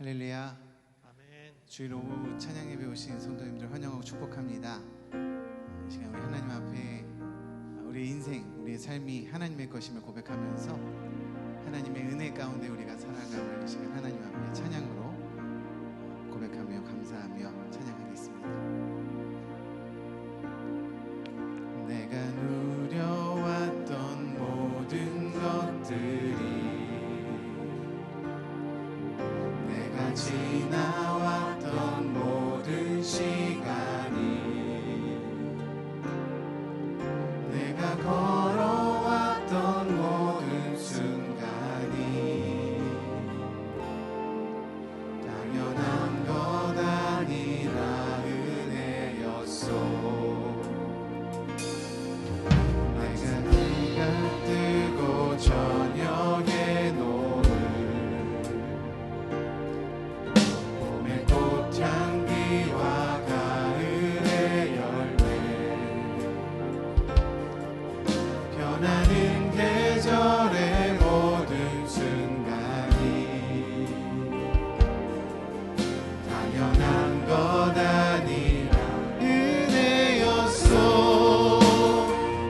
할렐루야. 아멘. 주일 오후 찬양 예배 오신 성도님들 환영하고 축복합니다. 이 시간 우리 하나님 앞에 우리의 인생, 우리의 삶이 하나님의 것임을 고백하면서 하나님의 은혜 가운데 우리가 살아감을 이 시간 하나님 앞에 찬양으로 고백하며 감사하며 찬양하겠습니다. 내가 누려왔던 모든 것들이 내가 지나왔던 모든 시간이 내가 걸어왔던 모든 순간이 당연한 것 아니라 은혜였소. 내가 해가 뜨고 저녁에 노을 봄의 꽃향기와 가을의 열매 변하는 계절의 모든 순간이 당연한 것 아니라 은혜였소.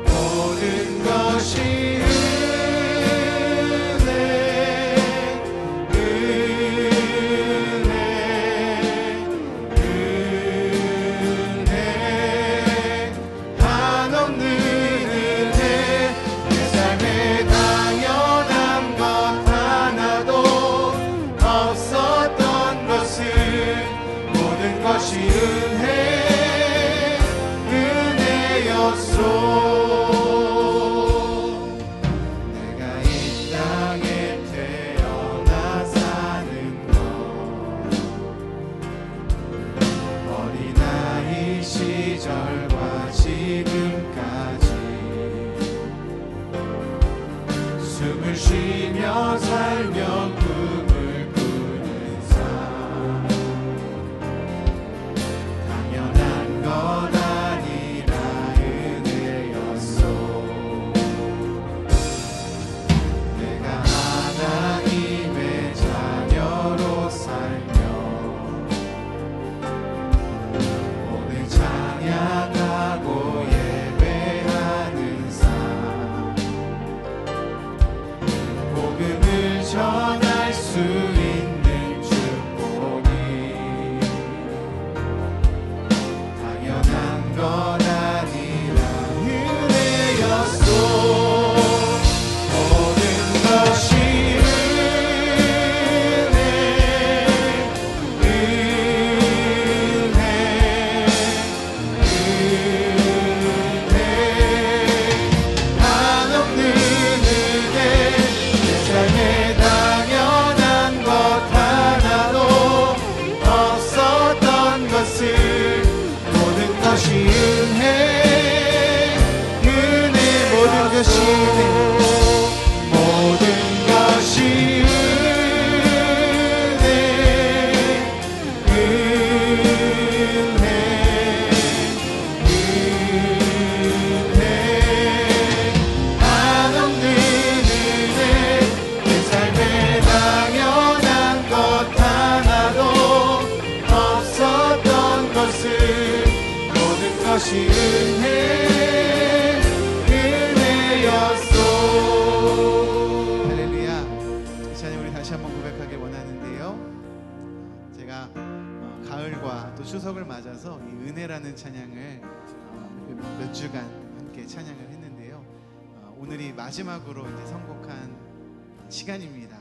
모든 것이 한없는 은혜. 내 삶에 당연한 것 하나도 없었던 것은 모든 것이 은혜였소. 내가 이 땅에 태어나 사는 것 어린아이 시절과 지금까지 숨을 쉬며 살며 꿈을 꾸는 삶 당연한 것 아니라 은혜였소. 내가 하나님의 자녀로 살며 오늘 찬양하고 예배하는 삶 복음을 전할 수 있는 축복이 당연한 것 아니라 은혜였소. 모든 것이 한없는 은혜. 내 삶에 당연한 것 하나도 없었던 것을 모든 것이 모든 것이 모든 것이 한없는 은혜. 내 삶에 당연한 것 하나도 없었던 것을 모든 것이 은혜였소. 할렐루야. 이 찬양 우리 다시 한번 고백하길 원하는데요. 제가 가을과 또 추석을 맞아서 이 은혜라는 찬양을 몇 주간 함께 찬양을 했는데요. 오늘이 마지막으로 이제 선곡한 시간입니다.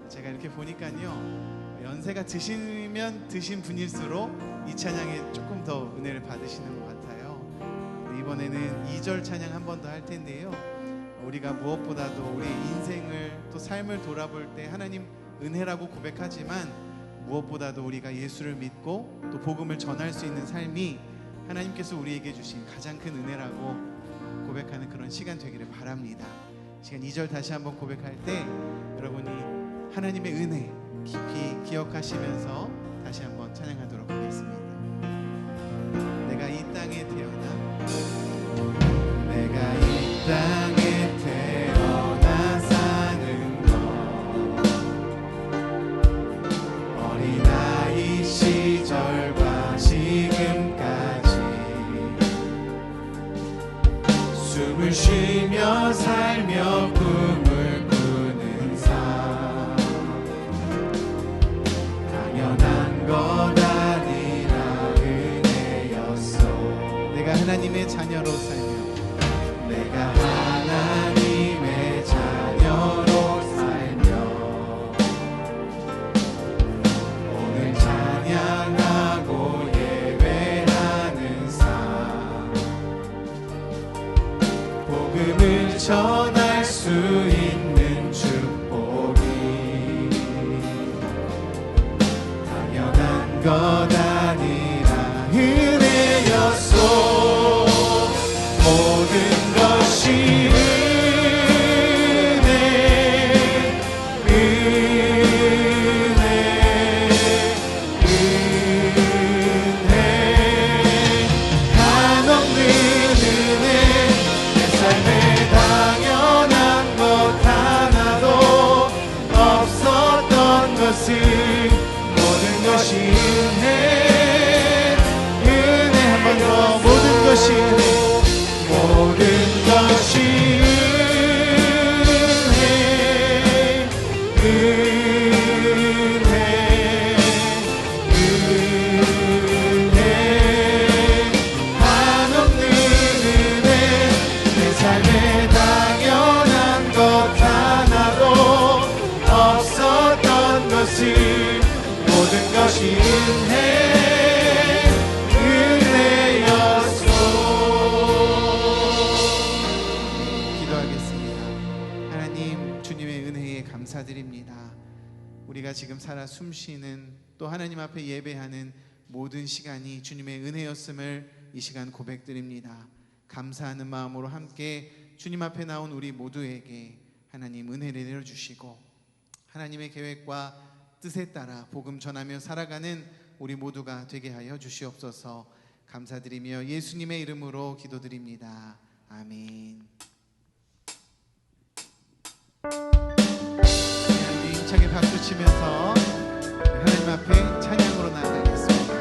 제가 이렇게 보니까요, 연세가 드시면 드신 분일수록 이 찬양에 조금 더 은혜를 받으시는 것 같아요. 이번에는 2절 찬양 한 번 더 할 텐데요. 우리가 무엇보다도 우리 인생을 또 삶을 돌아볼 때 하나님 은혜라고 고백하지만 무엇보다도 우리가 예수를 믿고 또 복음을 전할 수 있는 삶이 하나님께서 우리에게 주신 가장 큰 은혜라고 고백하는 그런 시간 되기를 바랍니다. 시간 2절 다시 한번 고백할 때 여러분이 하나님의 은혜 깊이 기억하시면서 다시 한번 찬양하도록 하겠습니다. 내가 이 땅에 태어나 내가 이 땅에 태어나 사는 것 어린 숨을 쉬며 살며 꿈을 꾸는 삶 당연한 것 아니라 은혜였소. 내가 하나님의 자녀로 살며 내가 하나님의 자녀로 살며 오늘 찬양하고 예배하는 삶 복음을 전할 수 있는 축복이 당연한 것 아니라 은혜였소. 모든 것이 은혜 한없는 은혜 내 삶에 당연한 것 하나도 없었던 것을 모든 것이 은혜 한 번 더 모든 것이 은혜 모든 것이 은혜 한없는 은혜 내 삶에 당연한 것 하나도 없었던 것을 모든 것이 은혜 감사드립니다. 우리가 지금 살아 숨쉬는 또 하나님 앞에 예배하는 모든 시간이 주님의 은혜였음을 이 시간 고백드립니다. 감사하는 마음으로 함께 주님 앞에 나온 우리 모두에게 하나님 은혜를 내려주시고 하나님의 계획과 뜻에 따라 복음 전하며 살아가는 우리 모두가 되게 하여 주시옵소서. 감사드리며 예수님의 이름으로 기도드립니다. 아멘. 힘차게 박수 치면서 하나님 앞에 찬양으로 나아가겠습니다.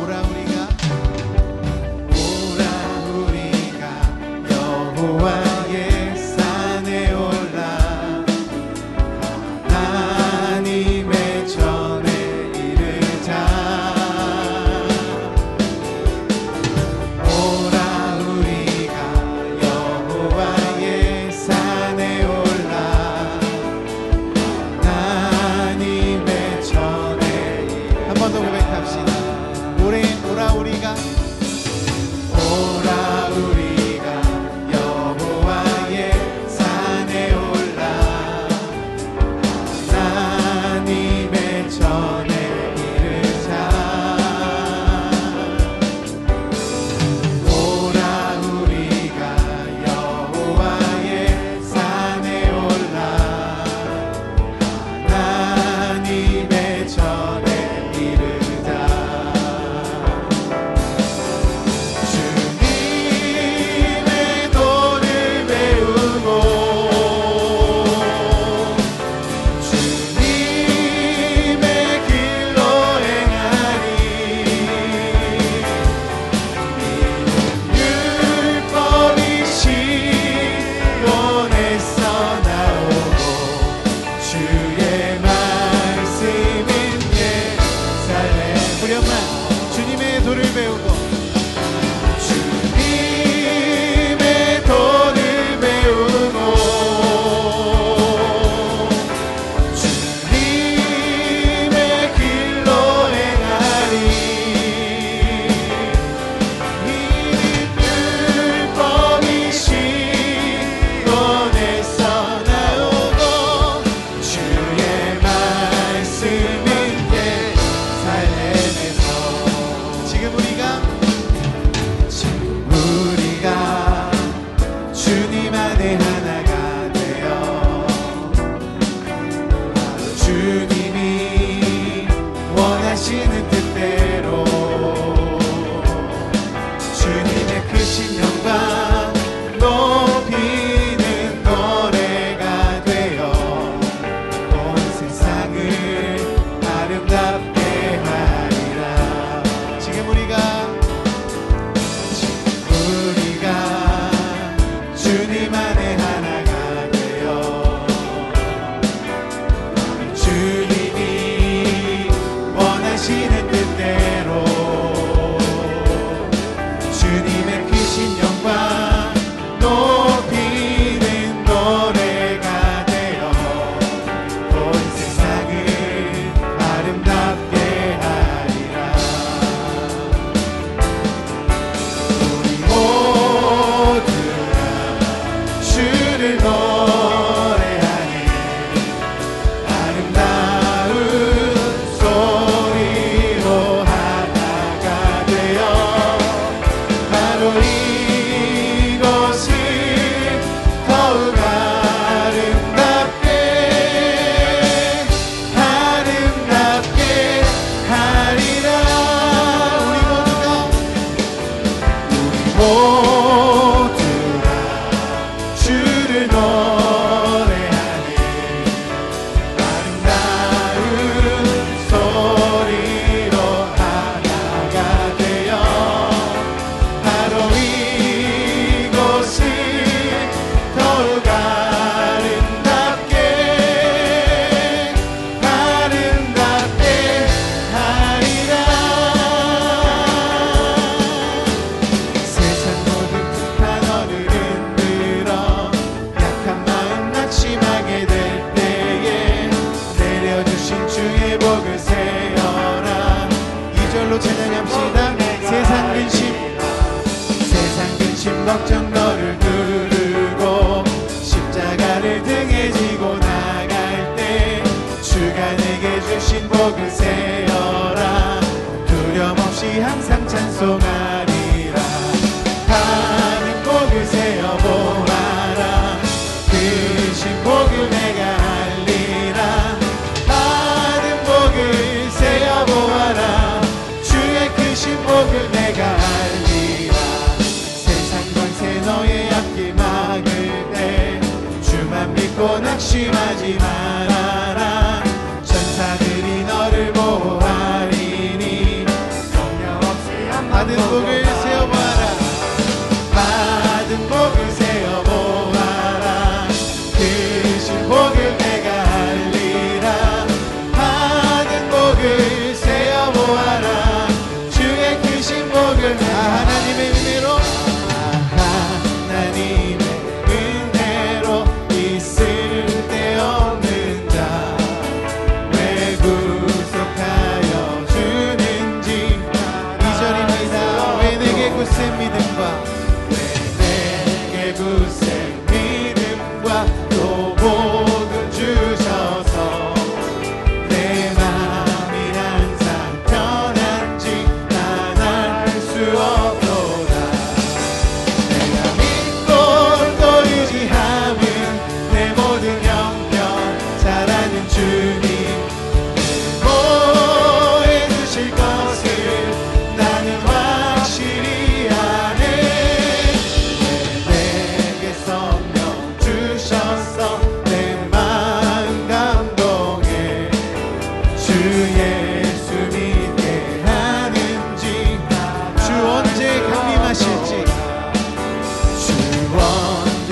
오라 우리가 여호와의 산에 올라 하나님의 전에 이르자. 지금 우리가 걸로 찬양합시다. 세상 근심 걱정 너를 두르고 십자가를 등에 지고 나갈 때 주가 내게 주신 복을 세어라. 두려움 없이 항상 찬송하리라. 하는 복을 세어 보아라. 크신 복을 내가 알리라. 하는 복을 세어 보아라. 주의 크신 복을 내가 알리라. 세상 권세 너의 앞길 막을 때 주만 믿고 낙심하지 말아라. 천사들이 너를 보호하리니 받은 복을 세어보아라. 받은 복을 세어보아라. 크신 복을 내가 알리라. 받은 복을 세어보아라. 주의 크신 복을 하나님의 은혜로 하나님의 은혜로 있을 데 없는가. 왜 구속하여 주는지. 2절입니다. 왜 내게 굳센 믿음과 굳센 믿음과 또 복을 주셔서 내 마음이 항상 편한지 난 알 수 없도다. 내가 믿고 또 의지함은 내 모든 형편 잘 아는 주님 보호해 주실 것을 나는 확실히 아네. 성령 주셔서 내 마음 감동해. 주 예수 믿게 하는지 주 언제 강림하실지 주 언제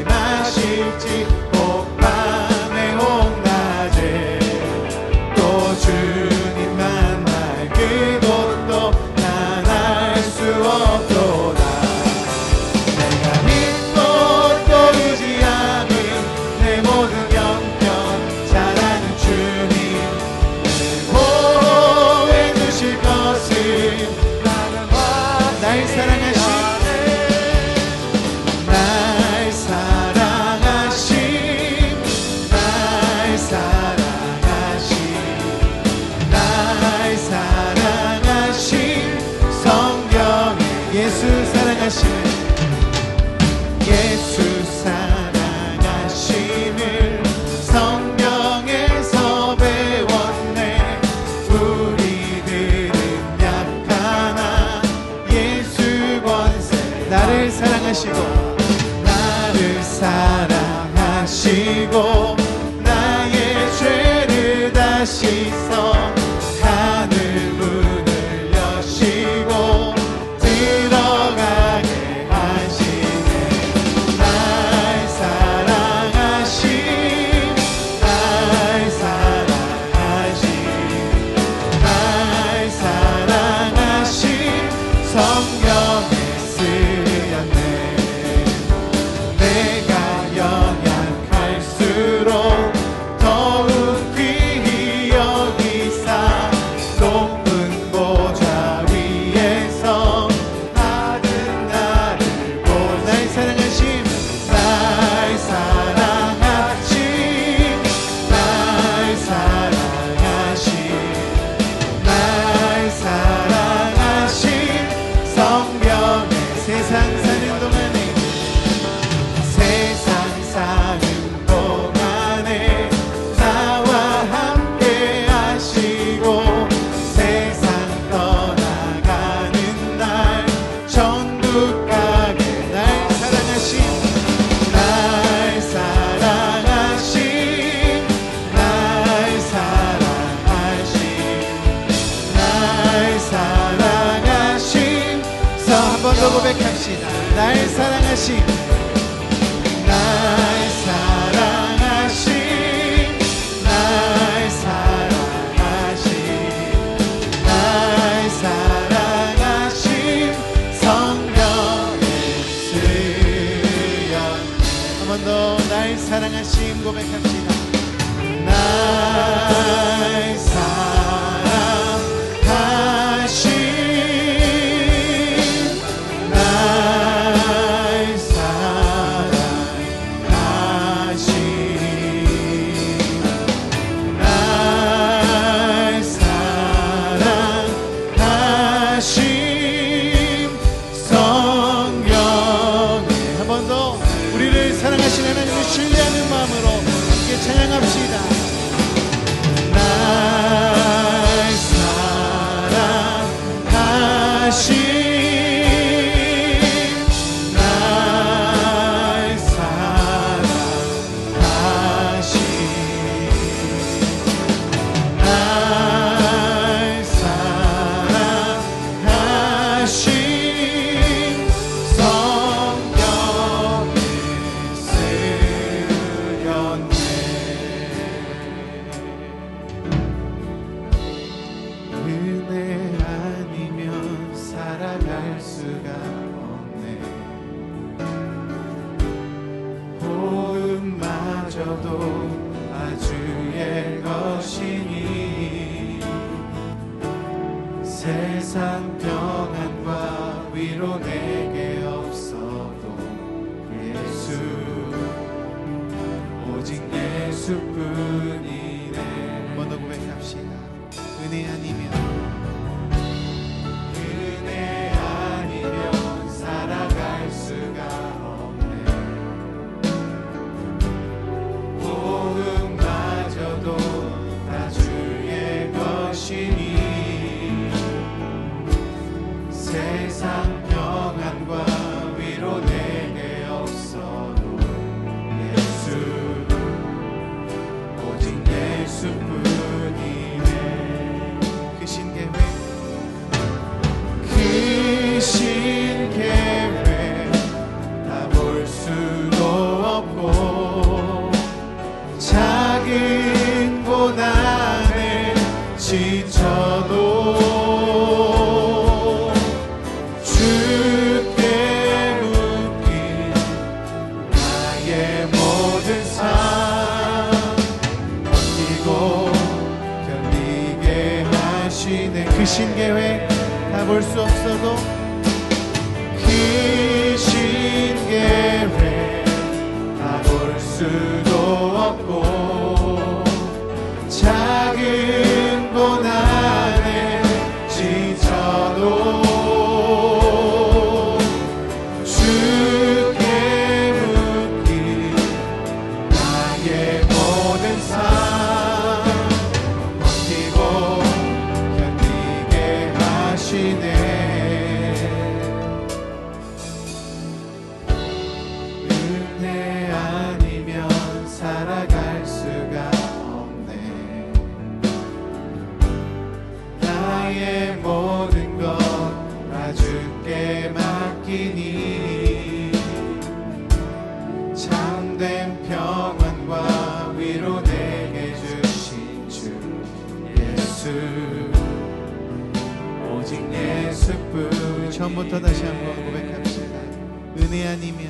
강림하실지 혹밤에 혹낮에 또 주님 만날 그것도 난 알 수 없도다. 날 사랑하신 날 사랑하신 날 사랑하신 날 사랑하신 성경에 예수 사랑하신 예수 사랑하심을 성경에서 배웠네. 우리들은 약하나 예수 권세. 나를 사랑하시고 나를 사랑하시고 나의 죄를 다 씻어 하늘 문을 여시고 들어가게 하시네. 날 사랑하신 날 사랑하신 날 사랑하신 성경에 쓰였네. 내가 연약할수록 더욱 귀히 여기사 높은 보좌 위에서 받은 나를 보. 날 사랑하신 날 사랑하신 날 사랑하신 날 사랑하신 성경에 세상 사는 동안에 세상 사는 동안에 나와 함께 하시고 세상 떠나가는 날 천국 가게. 날 사랑하신 날 사랑하신 날 사랑하신 날 사랑하신 한 번 더 고백합시다. 날 사랑하신 날 사랑하신 날 사랑하신 날 사랑하신 성경에 쓰였네. 한 번 더 날 사랑하신 고백합시다. 날 사랑하신 세상 평안과 위로 내게 없어도 예수, 오직 예수뿐이네. 한 번 더 고백합시다. 은혜 아니면 살아갈 수가 없네. 호흡마저도 다 주의 것이니 세상 평안과 위로 내게 없어도 예수, 오직 예수뿐이네. 크신 계획, 크신 계획 다 볼 수도 없고 작은 고난에 지쳐도 주께 묶인 나의 모든 삶 버티고 견디게 하시네. 크신 계획 다 볼 수 없어도 크신 계획 다 볼 수도 없고 작은 고난에 지쳐도 주께 묶인 나의 모든 삶 버티고 견디게 하시네. 은혜 아니면 살아갈 수가 없네. 나의 모든 것 다 주께 맡기니 참된 평안과 위로 내게 주신 주 예수, 오직 예수뿐. 처음부터 다시 한번 고백합시다. 은혜 아니면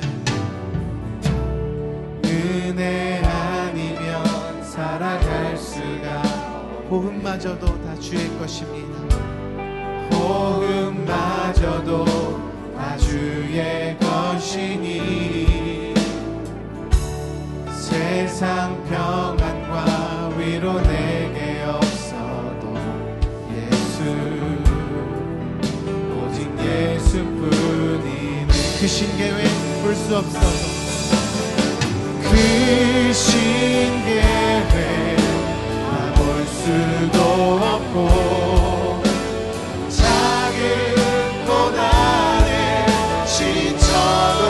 은혜 아니면 살아갈 수가, 호흡마저도 다 주의 것입니다. 호흡마저도 다 주의 것이니 세상 평안과 위로 내게 없어도 예수, 오직 예수뿐이네. 크신 계획 볼 수 없어도 크신 계획 다 볼 수도 없고 작은 고난에 지쳐도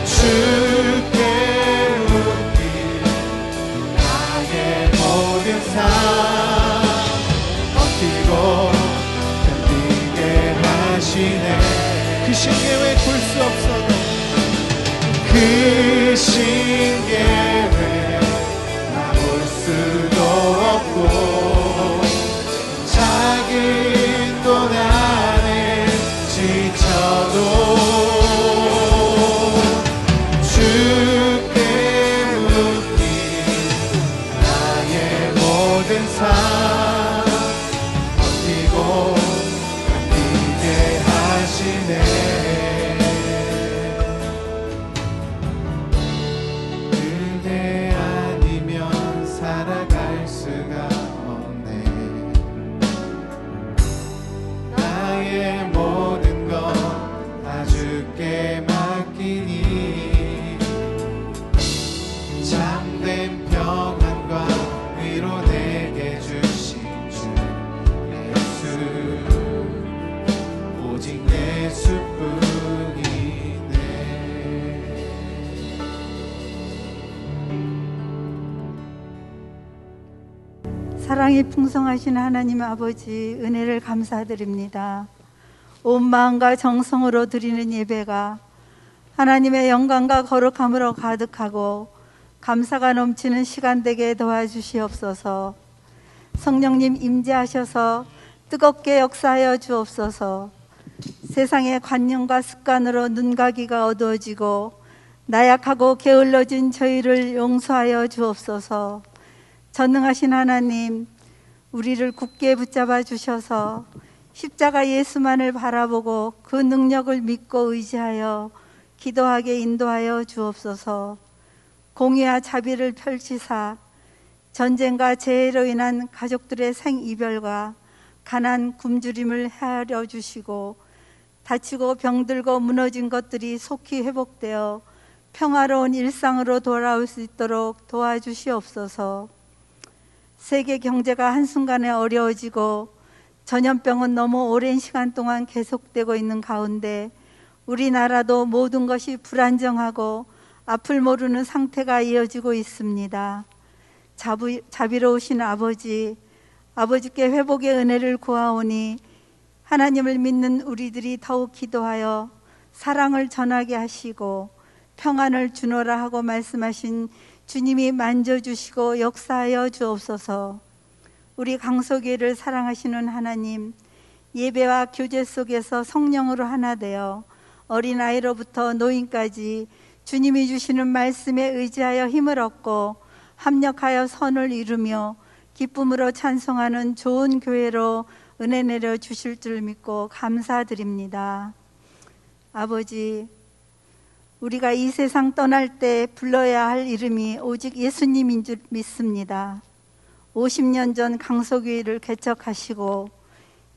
주께 묶인 나의 모든 삶 버티고 견디게 하시네. 크신 계획 볼 수 없어도 크신 계획 다 볼 수도 없고 작은 고난에 지쳐도 주께 묶인 나의 모든 삶 버티고 견디게 하시네. 은혜 아니면 살아갈 수가 없네. 나의 모든 것 다 주께 맡기니 참된 평안과 위로 내게 주신 주 예수, 오직 예수뿐이네. 사랑이 풍성하신 하나님 아버지, 은혜를 감사드립니다. 온 마음과 정성으로 드리는 예배가 하나님의 영광과 거룩함으로 가득하고 감사가 넘치는 시간 되게 도와주시옵소서. 성령님 임재하셔서 뜨겁게 역사하여 주옵소서. 세상의 관념과 습관으로 눈가기가 어두워지고 나약하고 게을러진 저희를 용서하여 주옵소서. 전능하신 하나님, 우리를 굳게 붙잡아 주셔서 십자가 예수만을 바라보고 그 능력을 믿고 의지하여 기도하게 인도하여 주옵소서. 공의와 자비를 펼치사 전쟁과 재해로 인한 가족들의 생이별과 가난 굶주림을 헤아려 주시고 다치고 병들고 무너진 것들이 속히 회복되어 평화로운 일상으로 돌아올 수 있도록 도와주시옵소서. 세계 경제가 한순간에 어려워지고 전염병은 너무 오랜 시간 동안 계속되고 있는 가운데 우리나라도 모든 것이 불안정하고 앞을 모르는 상태가 이어지고 있습니다. 자비로우신 아버지께 회복의 은혜를 구하오니 하나님을 믿는 우리들이 더욱 기도하여 사랑을 전하게 하시고 평안을 주노라 하고 말씀하신 주님이 만져주시고 역사하여 주옵소서. 우리 강소교회를 사랑하시는 하나님, 예배와 교제 속에서 성령으로 하나 되어 어린아이로부터 노인까지 주님이 주시는 말씀에 의지하여 힘을 얻고 합력하여 선을 이루며 기쁨으로 찬송하는 좋은 교회로 은혜 내려 주실 줄 믿고 감사드립니다. 아버지, 우리가 이 세상 떠날 때 불러야 할 이름이 오직 예수님인 줄 믿습니다. 50년 전 강소교회를 개척하시고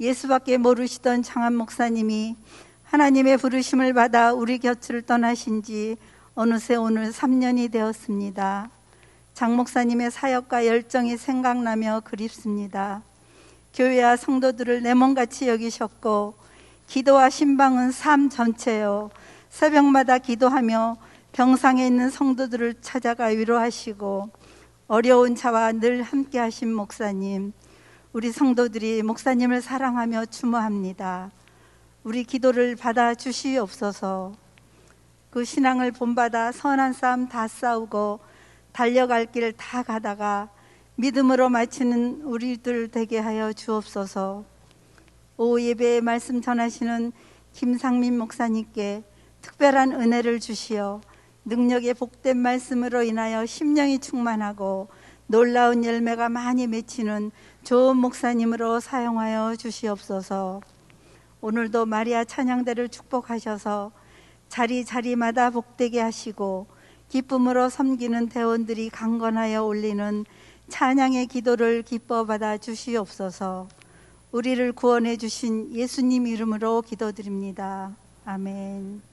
예수밖에 모르시던 장한 목사님이 하나님의 부르심을 받아 우리 곁을 떠나신 지 어느새 오늘 3년이 되었습니다. 장 목사님의 사역과 열정이 생각나며 그립습니다. 교회와 성도들을 내 몸같이 여기셨고 기도와 신방은 삶 전체요. 새벽마다 기도하며 병상에 있는 성도들을 찾아가 위로하시고 어려운 자와 늘 함께 하신 목사님, 우리 성도들이 목사님을 사랑하며 추모합니다. 우리 기도를 받아 주시옵소서. 그 신앙을 본받아 선한 싸움 다 싸우고 달려갈 길 다 가다가 믿음으로 마치는 우리들 되게 하여 주옵소서. 오후 예배에 말씀 전하시는 김상민 목사님께 특별한 은혜를 주시어 능력의 복된 말씀으로 인하여 심령이 충만하고 놀라운 열매가 많이 맺히는 좋은 목사님으로 사용하여 주시옵소서. 오늘도 마리아 찬양대를 축복하셔서 자리마다 복되게 하시고 기쁨으로 섬기는 대원들이 강건하여 올리는 찬양의 기도를 기뻐 받아 주시옵소서. 우리를 구원해 주신 예수님 이름으로 기도드립니다. 아멘.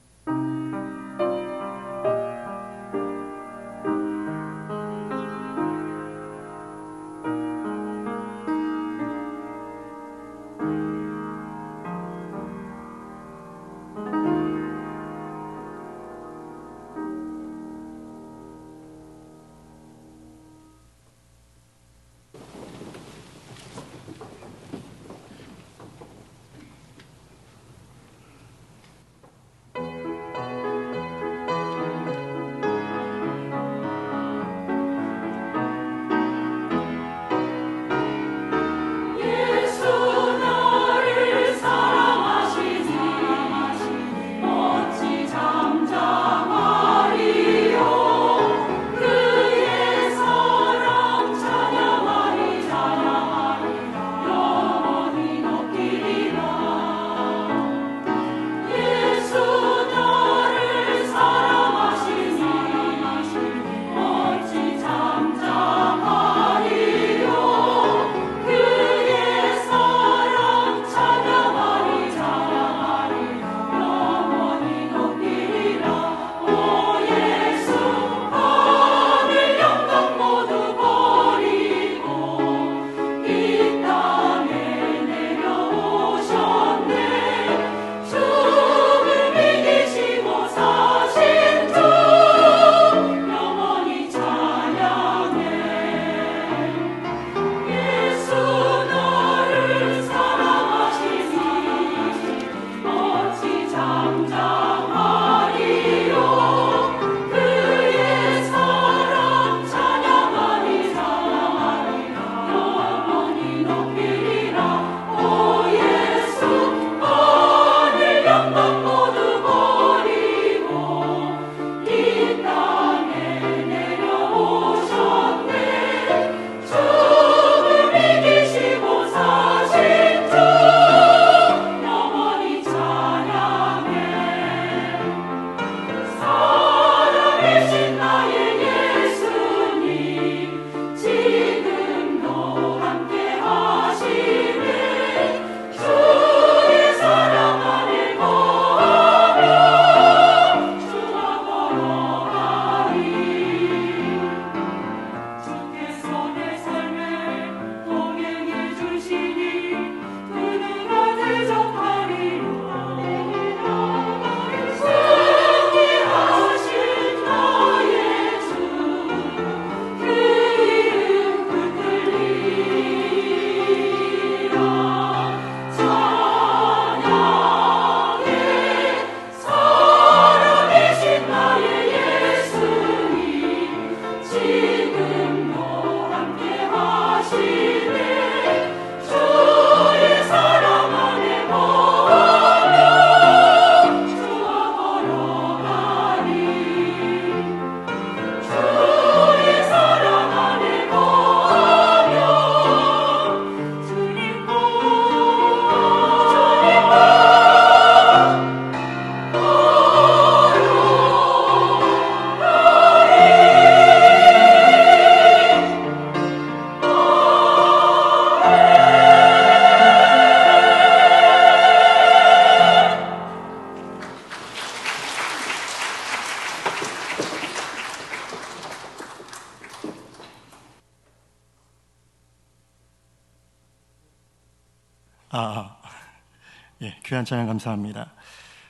예, 귀한 찬양 감사합니다.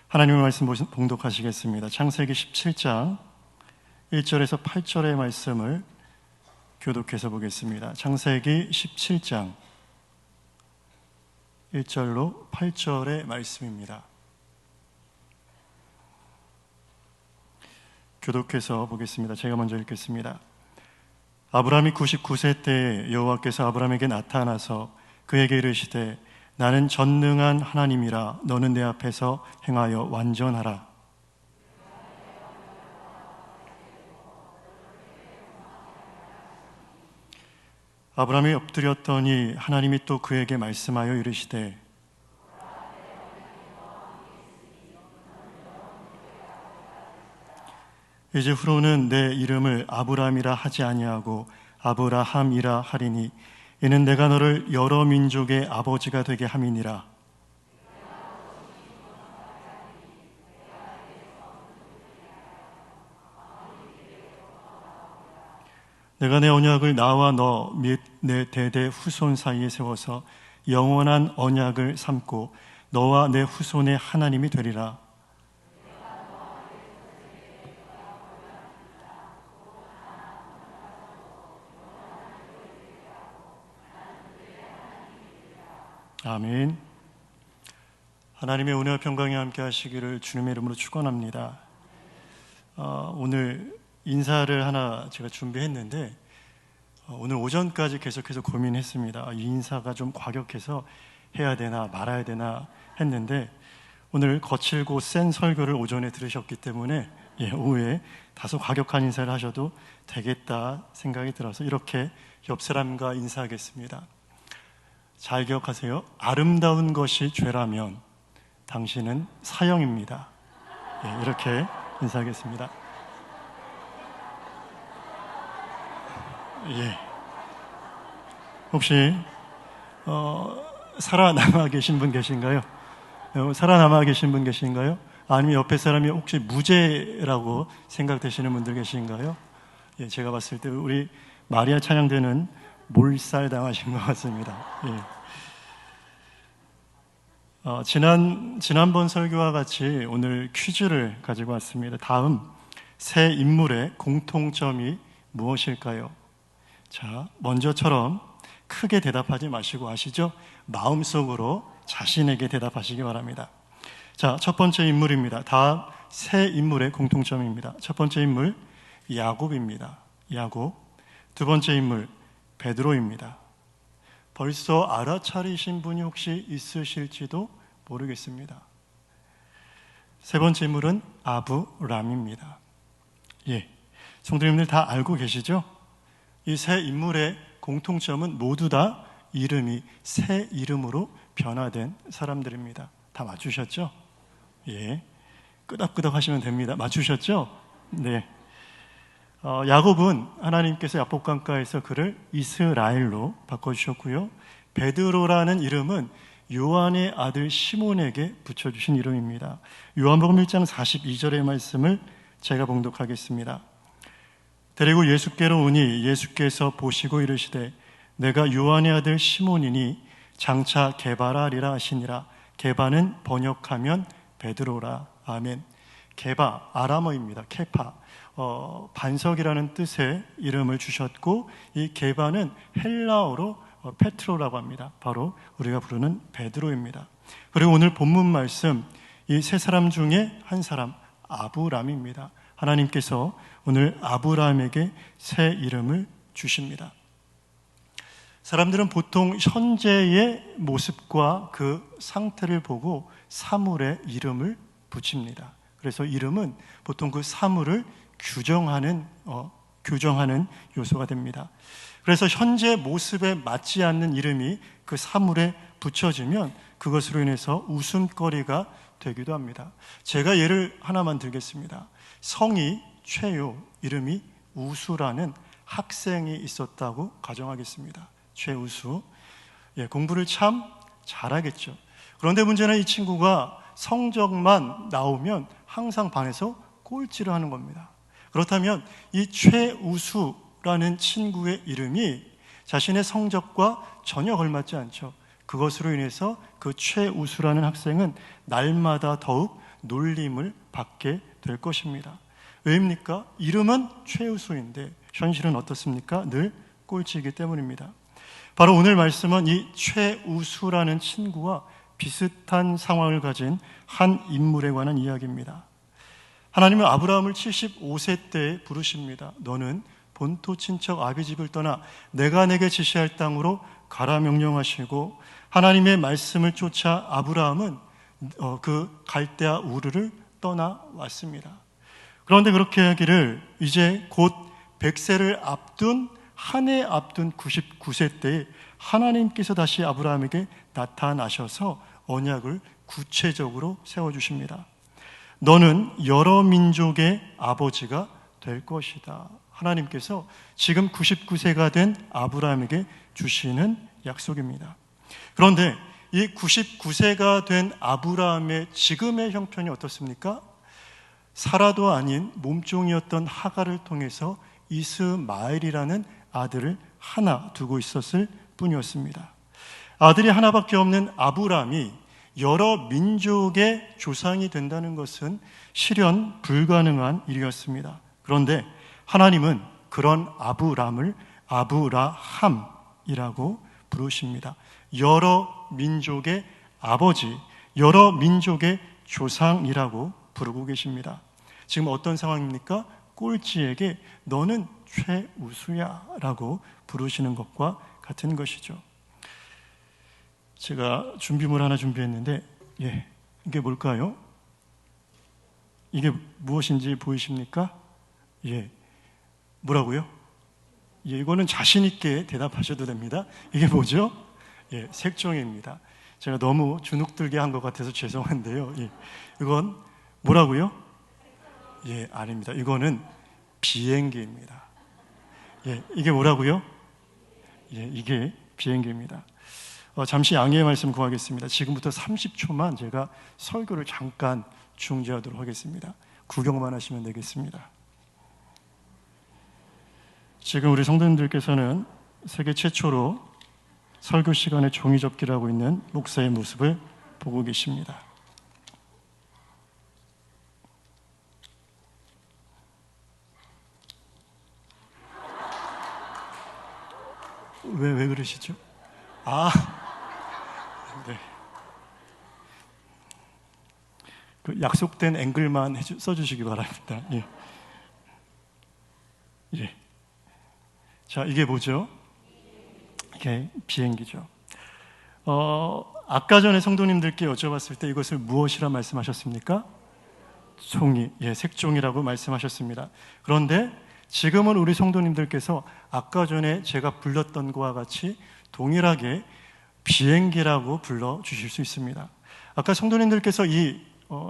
하나님의 말씀 봉독하시겠습니다. 창세기 17장 1절에서 8절의 말씀을 교독해서 보겠습니다. 창세기 17장 1절로 8절의 말씀입니다. 교독해서 보겠습니다. 제가 먼저 읽겠습니다. 아브라함이 99세 때에 여호와께서 아브라함에게 나타나서 그에게 이르시되 나는 전능한 하나님이라 너는 내 앞에서 행하여 완전하라. 아브라함이 엎드렸더니 하나님이 또 그에게 말씀하여 이르시되 이제 후로는 내 이름을 아브라함이라 하지 아니하고 아브라함이라 하리니 이는 내가 너를 여러 민족의 아버지가 되게 함이니라. 내가 내 언약을 나와 너 및 내 대대 후손 사이에 세워서 영원한 언약을 삼고 너와 내 후손의 하나님이 되리라. 아멘. 하나님의 은혜와 평강이 함께 하시기를 주님의 이름으로 축원합니다. 오늘 인사를 하나 제가 준비했는데 오늘 오전까지 계속해서 고민했습니다. 이 인사가 좀 과격해서 해야 되나 말아야 되나 했는데 오늘 거칠고 센 설교를 오전에 들으셨기 때문에 오후에 다소 과격한 인사를 하셔도 되겠다 생각이 들어서 이렇게 옆 사람과 인사하겠습니다. 잘 기억하세요. 아름다운 것이 죄라면 당신은 사형입니다. 이렇게 인사하겠습니다. 혹시 살아남아 계신 분 계신가요? 살아남아 계신 분 계신가요? 아니면 옆에 사람이 혹시 무죄라고 생각되시는 분들 계신가요? 제가 봤을 때 우리 마리아 찬양대는 몰살 당하신 것 같습니다. 지난번 설교와 같이 오늘 퀴즈를 가지고 왔습니다. 다음 세 인물의 공통점이 무엇일까요? 자, 먼저처럼 크게 대답하지 마시고 아시죠? 마음속으로 자신에게 대답하시기 바랍니다. 자, 첫 번째 인물입니다. 다음 세 인물의 공통점입니다. 첫 번째 인물 야곱입니다. 야곱. 두 번째 인물 베드로입니다. 벌써 알아차리신 분이 혹시 있으실지도 모르겠습니다. 세 번째 인물은 아브람입니다. 성도님들 다 알고 계시죠? 이 세 인물의 공통점은 모두 다 이름이 새 이름으로 변화된 사람들입니다. 다 맞추셨죠? 끄덕끄덕 하시면 됩니다. 맞추셨죠? 네. 야곱은 하나님께서 야복강가에서 그를 이스라엘로 바꿔주셨고요. 베드로라는 이름은 요한의 아들 시몬에게 붙여주신 이름입니다. 요한복음 1장 42절의 말씀을 제가 봉독하겠습니다. 데리고 예수께로 오니 예수께서 보시고 이르시되 내가 요한의 아들 시몬이니 장차 게바라리라 하시니라. 게바는 번역하면 베드로라. 아멘. 게바 아람어입니다. 케파. 반석이라는 뜻의 이름을 주셨고 이 게바는 헬라어로 페트로라고 합니다. 바로 우리가 부르는 베드로입니다. 그리고 오늘 본문 말씀 이 세 사람 중에 한 사람 아브람입니다. 하나님께서 오늘 아브람에게 새 이름을 주십니다. 사람들은 보통 현재의 모습과 그 상태를 보고 사물의 이름을 붙입니다. 그래서 이름은 보통 그 사물을 규정하는 요소가 됩니다. 그래서 현재 모습에 맞지 않는 이름이 그 사물에 붙여지면 그것으로 인해서 웃음거리가 되기도 합니다. 제가 예를 하나만 들겠습니다. 성이 최요, 이름이 우수라는 학생이 있었다고 가정하겠습니다. 최우수. 공부를 참 잘하겠죠. 그런데 문제는 이 친구가 성적만 나오면 항상 반에서 꼴찌를 하는 겁니다. 그렇다면 이 최우수라는 친구의 이름이 자신의 성적과 전혀 걸맞지 않죠. 그것으로 인해서 그 최우수라는 학생은 날마다 더욱 놀림을 받게 될 것입니다. 왜입니까? 이름은 최우수인데 현실은 어떻습니까? 늘 꼴찌이기 때문입니다. 바로 오늘 말씀은 이 최우수라는 친구와 비슷한 상황을 가진 한 인물에 관한 이야기입니다. 하나님은 아브라함을 75세 때에 부르십니다. 너는 본토 친척 아비 집을 떠나 내가 내게 지시할 땅으로 가라 명령하시고, 하나님의 말씀을 쫓아 아브라함은 그 갈대아 우르를 떠나왔습니다. 그런데 그렇게 하기를 이제 곧 100세를 앞둔 한 해 앞둔 99세 때에 하나님께서 다시 아브라함에게 나타나셔서 언약을 구체적으로 세워주십니다. 너는 여러 민족의 아버지가 될 것이다. 하나님께서 지금 99세가 된 아브라함에게 주시는 약속입니다. 그런데 이 99세가 된 아브라함의 지금의 형편이 어떻습니까? 사라도 아닌 몸종이었던 하갈을 통해서 이스마엘이라는 아들을 하나 두고 있었을 뿐이었습니다. 아들이 하나밖에 없는 아브라함이 여러 민족의 조상이 된다는 것은 실현 불가능한 일이었습니다. 그런데 하나님은 그런 아브라함을 아브라함이라고 부르십니다. 여러 민족의 아버지, 여러 민족의 조상이라고 부르고 계십니다. 지금 어떤 상황입니까? 꼴찌에게 너는 최우수야 라고 부르시는 것과 같은 것이죠. 제가 준비물 하나 준비했는데, 이게 뭘까요? 이게 무엇인지 보이십니까? 뭐라고요? 이거는 자신 있게 대답하셔도 됩니다. 이게 뭐죠? 색종이입니다. 제가 너무 주눅들게 한 것 같아서 죄송한데요. 이건 뭐라고요? 아닙니다. 이거는 비행기입니다. 이게 뭐라고요? 이게 비행기입니다. 잠시 양해의 말씀 구하겠습니다. 지금부터 30초만 제가 설교를 잠깐 중지하도록 하겠습니다. 구경만 하시면 되겠습니다. 지금 우리 성도님들께서는 세계 최초로 설교 시간에 종이접기를 하고 있는 목사의 모습을 보고 계십니다. 왜 그러시죠? 네. 그 약속된 앵글만 써주시기 바랍니다. 자, 이게 뭐죠? 이게 비행기죠. 아까 전에 성도님들께 여쭤봤을 때 이것을 무엇이라 말씀하셨습니까? 종이, 색종이라고 말씀하셨습니다. 그런데 지금은 우리 성도님들께서 아까 전에 제가 불렀던 것과 같이 동일하게 비행기라고 불러주실 수 있습니다. 아까 성도님들께서 이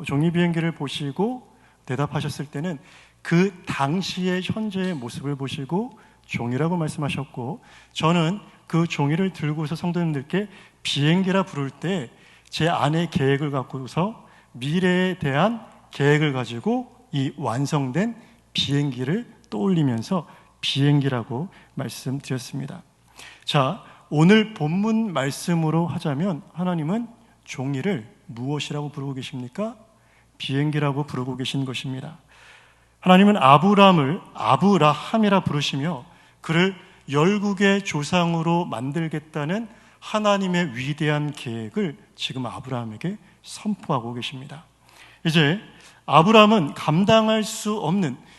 종이 비행기를 보시고 대답하셨을 때는 그 당시의 현재의 모습을 보시고 종이라고 말씀하셨고, 저는 그 종이를 들고서 성도님들께 비행기라 부를 때 제 안의 계획을 갖고서 미래에 대한 계획을 가지고 이 완성된 비행기를 떠올리면서 비행기라고 말씀드렸습니다. 자, 오늘 본문 말씀으로 하자면 하나님은 종이를 무엇이라고 부르고 계십니까? 비행기라고 부르고 계신 것입니다. 하나님은 아브라함을 아브라함이라 부르시며 그를 열국의 조상으로 만들겠다는 하나님의 위대한 계획을 지금 아브라함에게 선포하고 계십니다. 이제 아브라함은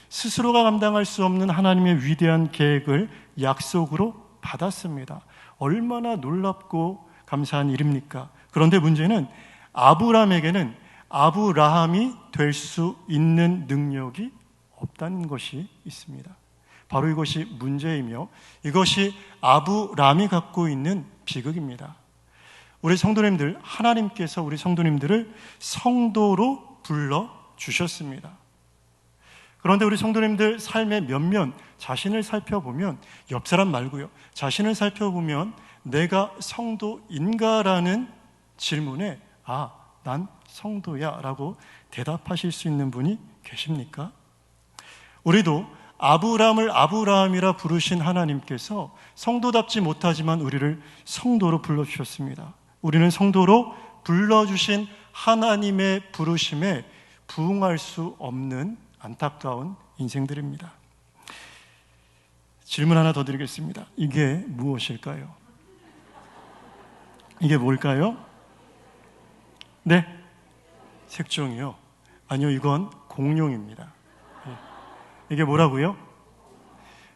스스로가 감당할 수 없는 하나님의 위대한 계획을 약속으로 받았습니다. 얼마나 놀랍고 감사한 일입니까? 그런데 문제는 아브라함에게는 아브라함이 될 수 있는 능력이 없다는 것이 있습니다. 바로 이것이 문제이며 이것이 아브라함이 갖고 있는 비극입니다. 우리 성도님들, 하나님께서 우리 성도님들을 성도로 불러주셨습니다. 그런데 우리 성도님들 삶의 면면 자신을 살펴보면, 옆 사람 말고요, 자신을 살펴보면 내가 성도인가라는 질문에 난 성도야 라고 대답하실 수 있는 분이 계십니까? 우리도 아브라함을 아브라함이라 부르신 하나님께서 성도답지 못하지만 우리를 성도로 불러주셨습니다. 우리는 성도로 불러주신 하나님의 부르심에 부응할 수 없는 안타까운 인생들입니다. 질문 하나 더 드리겠습니다. 이게 무엇일까요? 이게 뭘까요? 네? 색종이요? 아니요, 이건 공룡입니다. 이게 뭐라고요?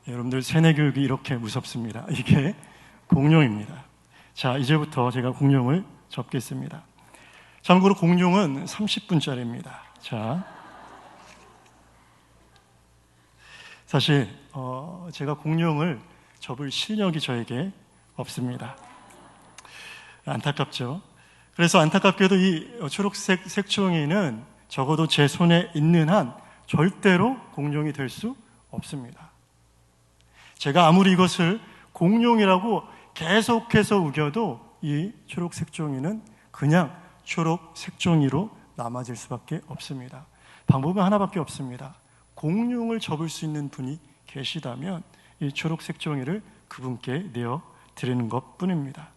여러분들 세뇌교육이 이렇게 무섭습니다. 이게 공룡입니다. 자, 이제부터 제가 공룡을 접겠습니다. 참고로 공룡은 30분짜리입니다. 자, 사실 제가 공룡을 접을 실력이 저에게 없습니다. 안타깝죠. 그래서 안타깝게도 이 초록색 색종이는 적어도 제 손에 있는 한 절대로 공룡이 될 수 없습니다. 제가 아무리 이것을 공룡이라고 계속해서 우겨도 이 초록 색종이는 그냥 초록 색종이로 남아질 수밖에 없습니다. 방법은 하나밖에 없습니다. 공룡을 접을 수 있는 분이 계시다면 이 초록 색종이를 그분께 내어 드리는 것 뿐입니다.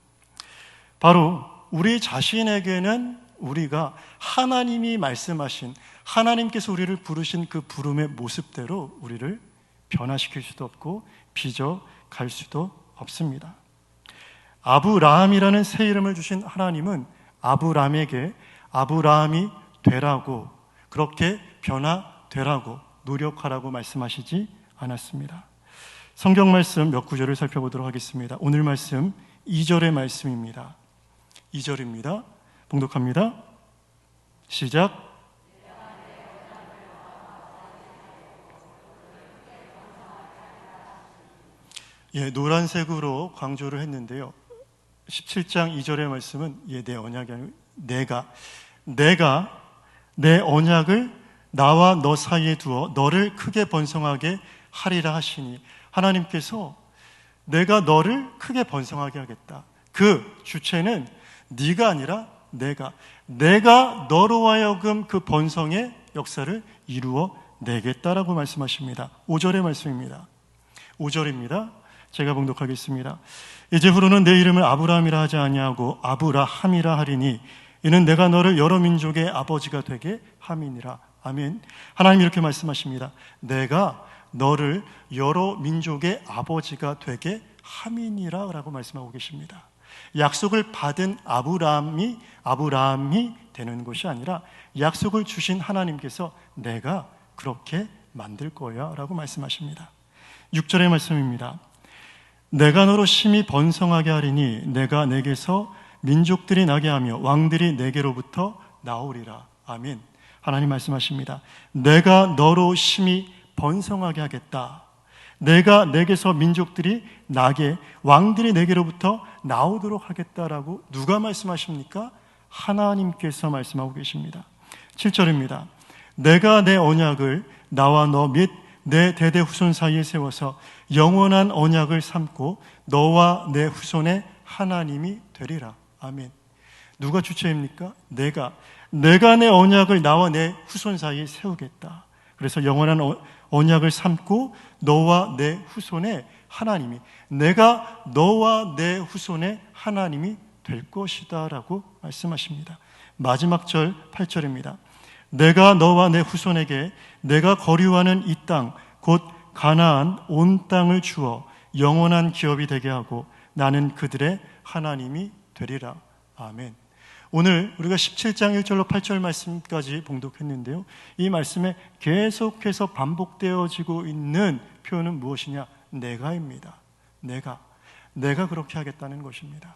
바로 우리 자신에게는 우리가 하나님이 말씀하신, 하나님께서 우리를 부르신 그 부름의 모습대로 우리를 변화시킬 수도 없고 빚어갈 수도 없습니다. 아브라함이라는 새 이름을 주신 하나님은 아브라함에게 아브라함이 되라고, 그렇게 변화되라고, 노력하라고 말씀하시지 않았습니다. 성경 말씀 몇 구절을 살펴보도록 하겠습니다. 오늘 말씀 2절의 말씀입니다. 2절입니다. 봉독합니다. 시작. 노란색으로 강조를 했는데요. 17장 2절의 말씀은 내 언약이 아니고 내가 내 언약을 나와 너 사이에 두어 너를 크게 번성하게 하리라 하시니, 하나님께서 내가 너를 크게 번성하게 하겠다. 그 주체는 네가 아니라 내가 너로 하여금 그 번성의 역사를 이루어 내겠다라고 말씀하십니다. 5절의 말씀입니다. 5절입니다. 제가 봉독하겠습니다. 이제후로는 내 이름을 아브라함이라 하지 아니하고 아브라함이라 하리니 이는 내가 너를 여러 민족의 아버지가 되게 함이니라. 아멘. 하나님 이렇게 말씀하십니다. 내가 너를 여러 민족의 아버지가 되게 함이니라 라고 말씀하고 계십니다. 약속을 받은 아브라함이 되는 것이 아니라 약속을 주신 하나님께서 내가 그렇게 만들 거야 라고 말씀하십니다. 6절의 말씀입니다. 내가 너로 심히 번성하게 하리니 내가 내게서 민족들이 나게 하며 왕들이 내게로부터 나오리라. 아멘. 하나님 말씀하십니다. 내가 너로 심히 번성하게 하겠다. 내가 내게서 민족들이 나게, 왕들이 내게로부터 나오도록 하겠다라고 누가 말씀하십니까? 하나님께서 말씀하고 계십니다. 7절입니다. 내가 내 언약을 나와 너 및 내 대대 후손 사이에 세워서 영원한 언약을 삼고 너와 내 후손의 하나님이 되리라. 아멘. 누가 주체입니까? 내가 내 언약을 나와 내 후손 사이에 세우겠다. 그래서 영원한 언약을 삼고 너와 내 후손의 하나님이, 내가 너와 내 후손의 하나님이 될 것이다 라고 말씀하십니다. 마지막 절 8절입니다. 내가 너와 내 후손에게 내가 거류하는 이 땅 곧 가나안 온 땅을 주어 영원한 기업이 되게 하고 나는 그들의 하나님이 되리라. 아멘. 오늘 우리가 17장 1절로 8절 말씀까지 봉독했는데요. 이 말씀에 계속해서 반복되어지고 있는 표현은 무엇이냐? 내가입니다. 내가 그렇게 하겠다는 것입니다.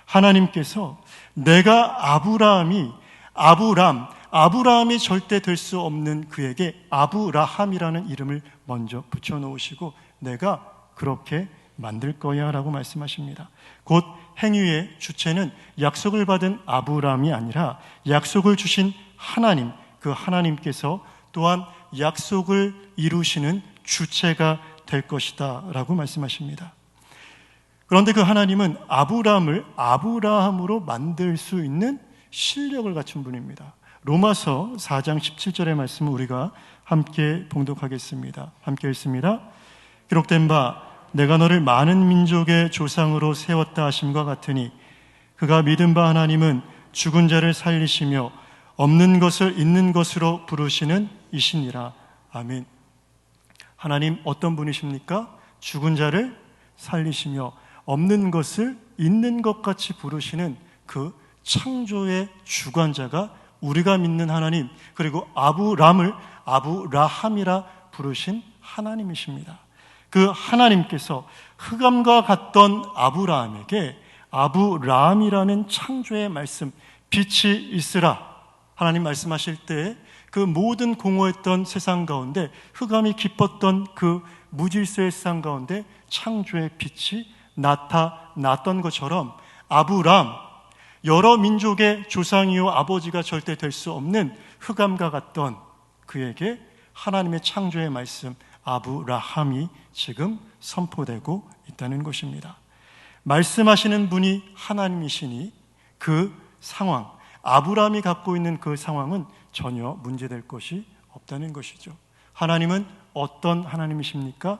하나님께서 내가 아브라함이 절대 될 수 없는 그에게 아브라함이라는 이름을 먼저 붙여놓으시고 내가 그렇게 만들 거야 라고 말씀하십니다. 곧 행위의 주체는 약속을 받은 아브라함이 아니라 약속을 주신 하나님, 그 하나님께서 또한 약속을 이루시는 주체가 될 것이다 라고 말씀하십니다. 그런데 그 하나님은 아브라함을 아브라함으로 만들 수 있는 실력을 갖춘 분입니다. 로마서 4장 17절의 말씀을 우리가 함께 봉독하겠습니다. 함께 읽습니다. 기록된 바 내가 너를 많은 민족의 조상으로 세웠다 하심과 같으니 그가 믿은 바 하나님은 죽은 자를 살리시며 없는 것을 있는 것으로 부르시는 이시니라. 아멘. 하나님 어떤 분이십니까? 죽은 자를 살리시며 없는 것을 있는 것 같이 부르시는 그 창조의 주관자가 우리가 믿는 하나님, 그리고 아브람을 아브라함이라 부르신 하나님이십니다. 그 하나님께서 흑암과 같던 아브라함에게 아브라함이라는 창조의 말씀, 빛이 있으라 하나님 말씀하실 때 그 모든 공허했던 세상 가운데, 흑암이 깊었던 그 무질서의 세상 가운데 창조의 빛이 나타났던 것처럼, 아브람, 여러 민족의 조상이요 아버지가 절대 될 수 없는 흑암과 같던 그에게 하나님의 창조의 말씀 아브라함이 지금 선포되고 있다는 것입니다. 말씀하시는 분이 하나님이시니 그 상황, 아브라함이 갖고 있는 그 상황은 전혀 문제될 것이 없다는 것이죠. 하나님은 어떤 하나님이십니까?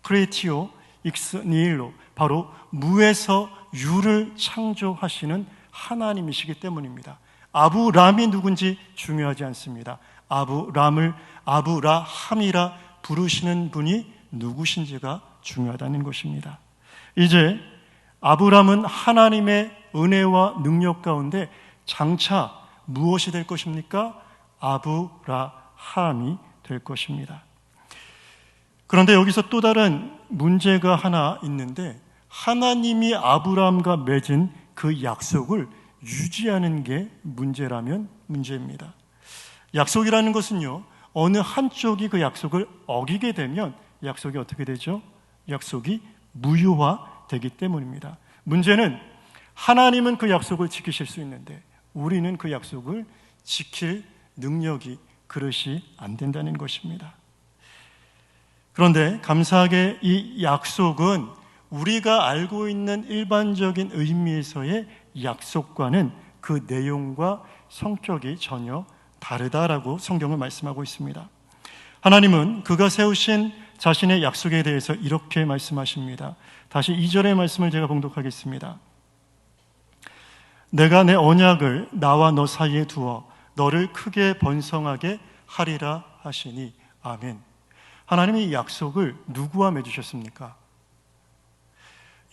크레이티오 익스 니일로, 바로 무에서 유를 창조하시는 하나님이시기 때문입니다. 아브람이 누군지 중요하지 않습니다. 아브람을 아브라함이라 부르시는 분이 누구신지가 중요하다는 것입니다. 이제 아브람은 하나님의 은혜와 능력 가운데 장차 무엇이 될 것입니까? 아브라함이 될 것입니다. 그런데 여기서 또 다른 문제가 하나 있는데, 하나님이 아브라함과 맺은 그 약속을 유지하는 게 문제라면 문제입니다. 약속이라는 것은요, 어느 한쪽이 그 약속을 어기게 되면 약속이 어떻게 되죠? 약속이 무효화되기 때문입니다. 문제는 하나님은 그 약속을 지키실 수 있는데 우리는 그 약속을 지킬 능력이, 그릇이 안 된다는 것입니다. 그런데 감사하게 이 약속은 우리가 알고 있는 일반적인 의미에서의 약속과는 그 내용과 성격이 전혀 다르다라고 성경은 말씀하고 있습니다. 하나님은 그가 세우신 자신의 약속에 대해서 이렇게 말씀하십니다. 다시 2절의 말씀을 제가 봉독하겠습니다. 내가 내 언약을 나와 너 사이에 두어 너를 크게 번성하게 하리라 하시니. 아멘. 하나님이 이 약속을 누구와 맺으셨습니까?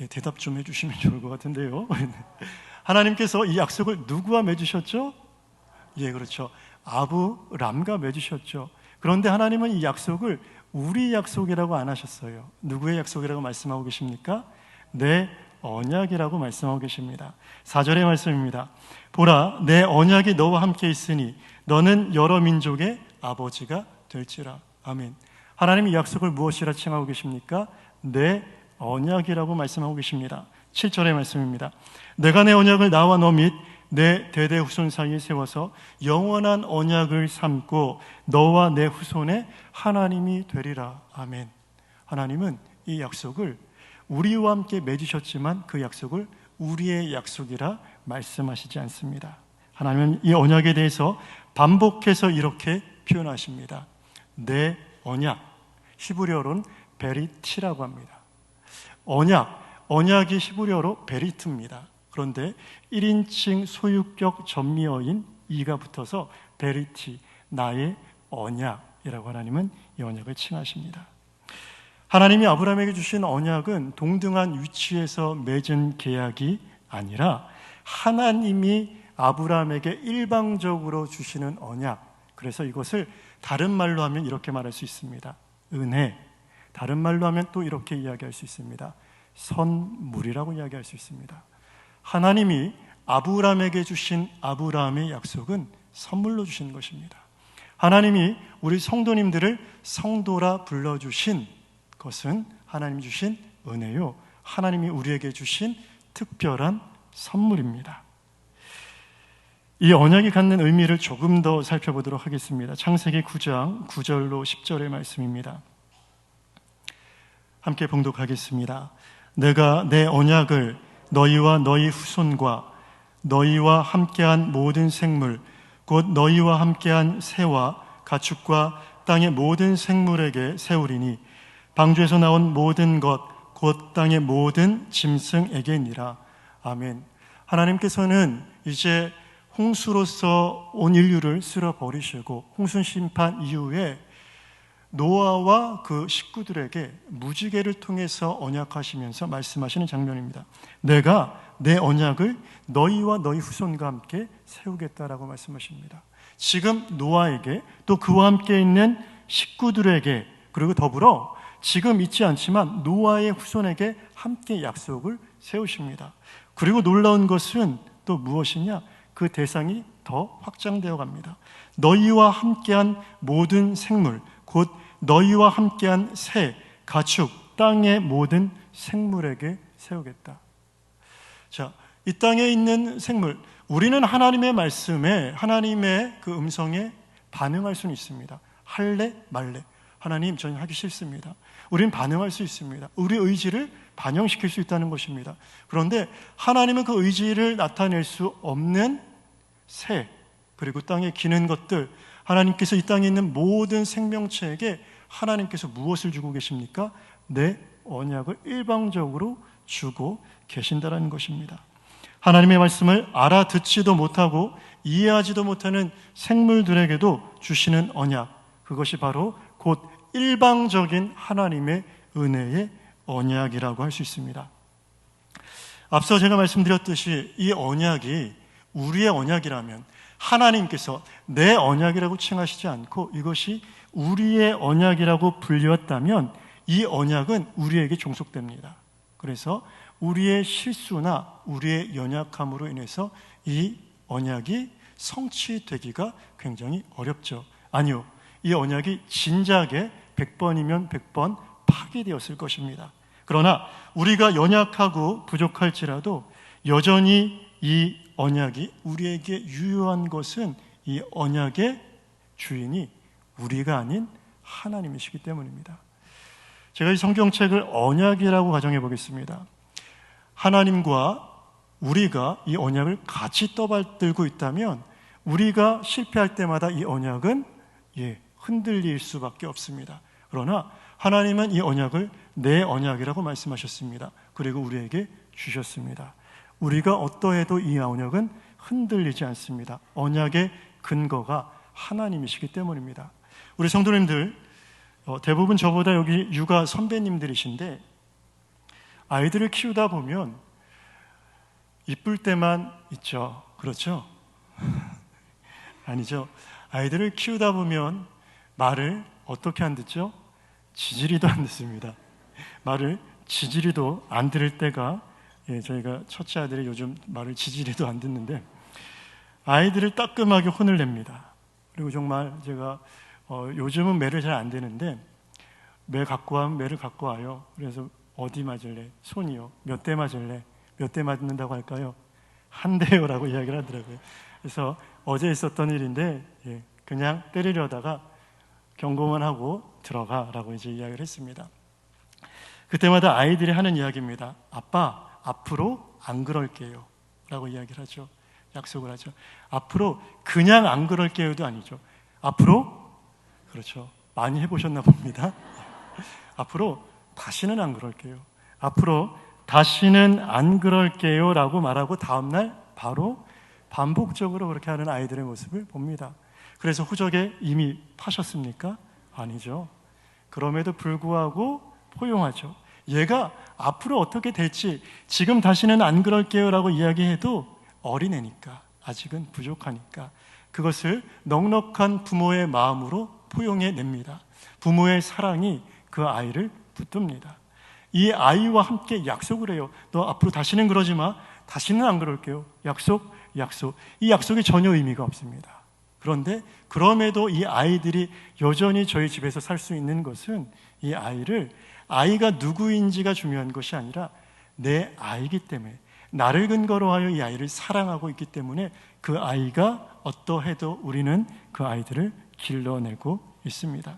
대답 좀 해주시면 좋을 것 같은데요. 하나님께서 이 약속을 누구와 맺으셨죠? 그렇죠. 아브람과 맺으셨죠. 그런데 하나님은 이 약속을 우리 약속이라고 안 하셨어요. 누구의 약속이라고 말씀하고 계십니까? 내 언약이라고 말씀하고 계십니다. 4절의 말씀입니다. 보라, 내 언약이 너와 함께 있으니 너는 여러 민족의 아버지가 될지라. 아멘. 하나님이 약속을 무엇이라 칭하고 계십니까? 내 언약이라고 말씀하고 계십니다. 7절의 말씀입니다. 내가 내 언약을 나와 너 및 내 대대 후손 사이에 세워서 영원한 언약을 삼고 너와 내 후손의 하나님이 되리라. 아멘. 하나님은 이 약속을 우리와 함께 맺으셨지만 그 약속을 우리의 약속이라 말씀하시지 않습니다. 하나님은 이 언약에 대해서 반복해서 이렇게 표현하십니다. 내 언약, 히브리어로는 베리티라고 합니다. 언약이 히브리어로 베리트입니다. 그런데 1인칭 소유격 전미어인 이가 붙어서 베리티, 나의 언약이라고 하나님은 이 언약을 칭하십니다. 하나님이 아브라함에게 주신 언약은 동등한 위치에서 맺은 계약이 아니라 하나님이 아브라함에게 일방적으로 주시는 언약. 그래서 이것을 다른 말로 하면 이렇게 말할 수 있습니다. 은혜. 다른 말로 하면 또 이렇게 이야기할 수 있습니다. 선물이라고 이야기할 수 있습니다. 하나님이 아브라함에게 주신 아브라함의 약속은 선물로 주신 것입니다. 하나님이 우리 성도님들을 성도라 불러주신 것은 하나님이 주신 은혜요, 하나님이 우리에게 주신 특별한 선물입니다. 이 언약이 갖는 의미를 조금 더 살펴보도록 하겠습니다. 창세기 9장 9절로 10절의 말씀입니다. 함께 봉독하겠습니다. 내가 내 언약을 너희와 너희 후손과 너희와 함께한 모든 생물 곧 너희와 함께한 새와 가축과 땅의 모든 생물에게 세우리니 방주에서 나온 모든 것 곧 땅의 모든 짐승에게니라. 아멘. 하나님께서는 이제 홍수로서 온 인류를 쓸어버리시고 홍수 심판 이후에 노아와 그 식구들에게 무지개를 통해서 언약하시면서 말씀하시는 장면입니다. 내가 내 언약을 너희와 너희 후손과 함께 세우겠다라고 말씀하십니다. 지금 노아에게 또 그와 함께 있는 식구들에게 그리고 더불어 지금 있지 않지만 노아의 후손에게 함께 약속을 세우십니다. 그리고 놀라운 것은 또 무엇이냐? 그 대상이 더 확장되어 갑니다. 너희와 함께한 모든 생물, 곧 너희와 함께한 새, 가축, 땅의 모든 생물에게 세우겠다. 자, 이 땅에 있는 생물, 우리는 하나님의 말씀에, 하나님의 그 음성에 반응할 수는 있습니다. 할래 말래. 하나님, 저는 하기 싫습니다. 우리는 반응할 수 있습니다. 우리 의지를 반영시킬 수 있다는 것입니다. 그런데 하나님은 그 의지를 나타낼 수 없는 새, 그리고 땅에 기는 것들, 하나님께서 이 땅에 있는 모든 생명체에게 하나님께서 무엇을 주고 계십니까? 내 언약을 일방적으로 주고 계신다는 것입니다. 하나님의 말씀을 알아듣지도 못하고 이해하지도 못하는 생물들에게도 주시는 언약, 그것이 바로 곧 일방적인 하나님의 은혜의 언약이라고 할 수 있습니다. 앞서 제가 말씀드렸듯이 이 언약이 우리의 언약이라면 하나님께서 내 언약이라고 칭하시지 않고 이것이 우리의 언약이라고 불렸다면 이 언약은 우리에게 종속됩니다. 그래서 우리의 실수나 우리의 연약함으로 인해서 이 언약이 성취되기가 굉장히 어렵죠. 아니요, 이 언약이 진작에 100번이면 100번 파기되었을 것입니다. 그러나 우리가 연약하고 부족할지라도 여전히 이 언약이 우리에게 유효한 것은 이 언약의 주인이 우리가 아닌 하나님이시기 때문입니다. 제가 이 성경책을 언약이라고 가정해 보겠습니다. 하나님과 우리가 이 언약을 같이 떠받들고 있다면 우리가 실패할 때마다 이 언약은 흔들릴 수밖에 없습니다. 그러나 하나님은 이 언약을 내 언약이라고 말씀하셨습니다. 그리고 우리에게 주셨습니다. 우리가 어떠해도 이 언약은 흔들리지 않습니다. 언약의 근거가 하나님이시기 때문입니다. 우리 성도님들 대부분 저보다 여기 육아 선배님들이신데 아이들을 키우다 보면 이쁠 때만 있죠. 그렇죠? 아니죠. 아이들을 키우다 보면 말을 어떻게 안 듣죠? 지지리도 안 듣습니다. 말을 지지리도 안 들을 때가 저희가 첫째 아들이 요즘 말을 지지리도 안 듣는데 아이들을 따끔하게 혼을 냅니다. 그리고 정말 제가 요즘은 매를 잘 안 대는데 매 갖고 와면 매를 갖고 와요. 그래서 어디 맞을래? 손이요. 몇 대 맞을래? 몇 대 맞는다고 할까요? 한 대요라고 이야기를 하더라고요. 그래서 어제 있었던 일인데 그냥 때리려다가 경고만 하고 들어가라고 이제 이야기를 했습니다. 그때마다 아이들이 하는 이야기입니다. 아빠, 앞으로 안 그럴게요 라고 이야기를 하죠. 약속을 하죠. 앞으로 그냥 안 그럴게요도 아니죠. 앞으로, 그렇죠, 많이 해보셨나 봅니다. 앞으로 다시는 안 그럴게요. 앞으로 다시는 안 그럴게요 라고 말하고 다음날 바로 반복적으로 그렇게 하는 아이들의 모습을 봅니다. 그래서 후적에 이미 파셨습니까? 아니죠. 그럼에도 불구하고 포용하죠. 얘가 앞으로 어떻게 될지 지금 다시는 안 그럴게요 라고 이야기해도 어린애니까, 아직은 부족하니까 그것을 넉넉한 부모의 마음으로 포용해냅니다. 부모의 사랑이 그 아이를 붙듭니다. 이 아이와 함께 약속을 해요. 너 앞으로 다시는 그러지 마. 다시는 안 그럴게요. 약속, 약속. 이 약속이 전혀 의미가 없습니다. 그런데 그럼에도 이 아이들이 여전히 저희 집에서 살 수 있는 것은 이 아이가 누구인지가 중요한 것이 아니라 내 아이기 때문에, 나를 근거로 하여 이 아이를 사랑하고 있기 때문에 그 아이가 어떠해도 우리는 그 아이들을 길러내고 있습니다.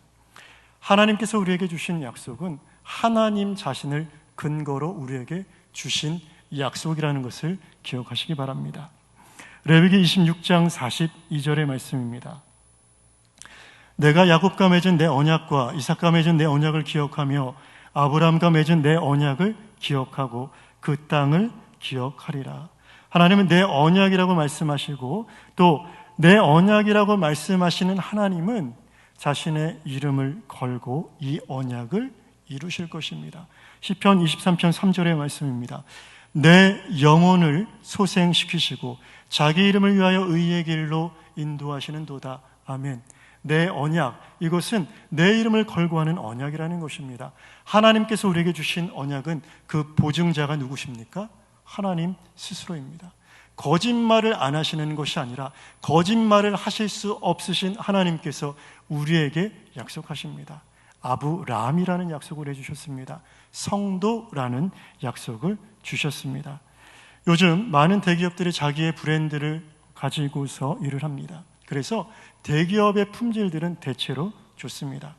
하나님께서 우리에게 주신 약속은 하나님 자신을 근거로 우리에게 주신 약속이라는 것을 기억하시기 바랍니다. 레위기 26장 42절의 말씀입니다. 내가 야곱과 맺은 내 언약과 이삭과 맺은 내 언약을 기억하며 아브라함과 맺은 내 언약을 기억하고 그 땅을 기억하리라. 하나님은 내 언약이라고 말씀하시고 또 내 언약이라고 말씀하시는 하나님은 자신의 이름을 걸고 이 언약을 이루실 것입니다. 시편 23편 3절의 말씀입니다. 내 영혼을 소생시키시고 자기 이름을 위하여 의의 길로 인도하시는 도다. 아멘. 내 언약, 이것은 내 이름을 걸고 하는 언약이라는 것입니다. 하나님께서 우리에게 주신 언약은 그 보증자가 누구십니까? 하나님 스스로입니다. 거짓말을 안 하시는 것이 아니라 거짓말을 하실 수 없으신 하나님께서 우리에게 약속하십니다. 아브라함이라는 약속을 해주셨습니다. 성도라는 약속을 주셨습니다. 요즘 많은 대기업들이 자기의 브랜드를 가지고서 일을 합니다. 그래서 대기업의 품질들은 대체로 좋습니다.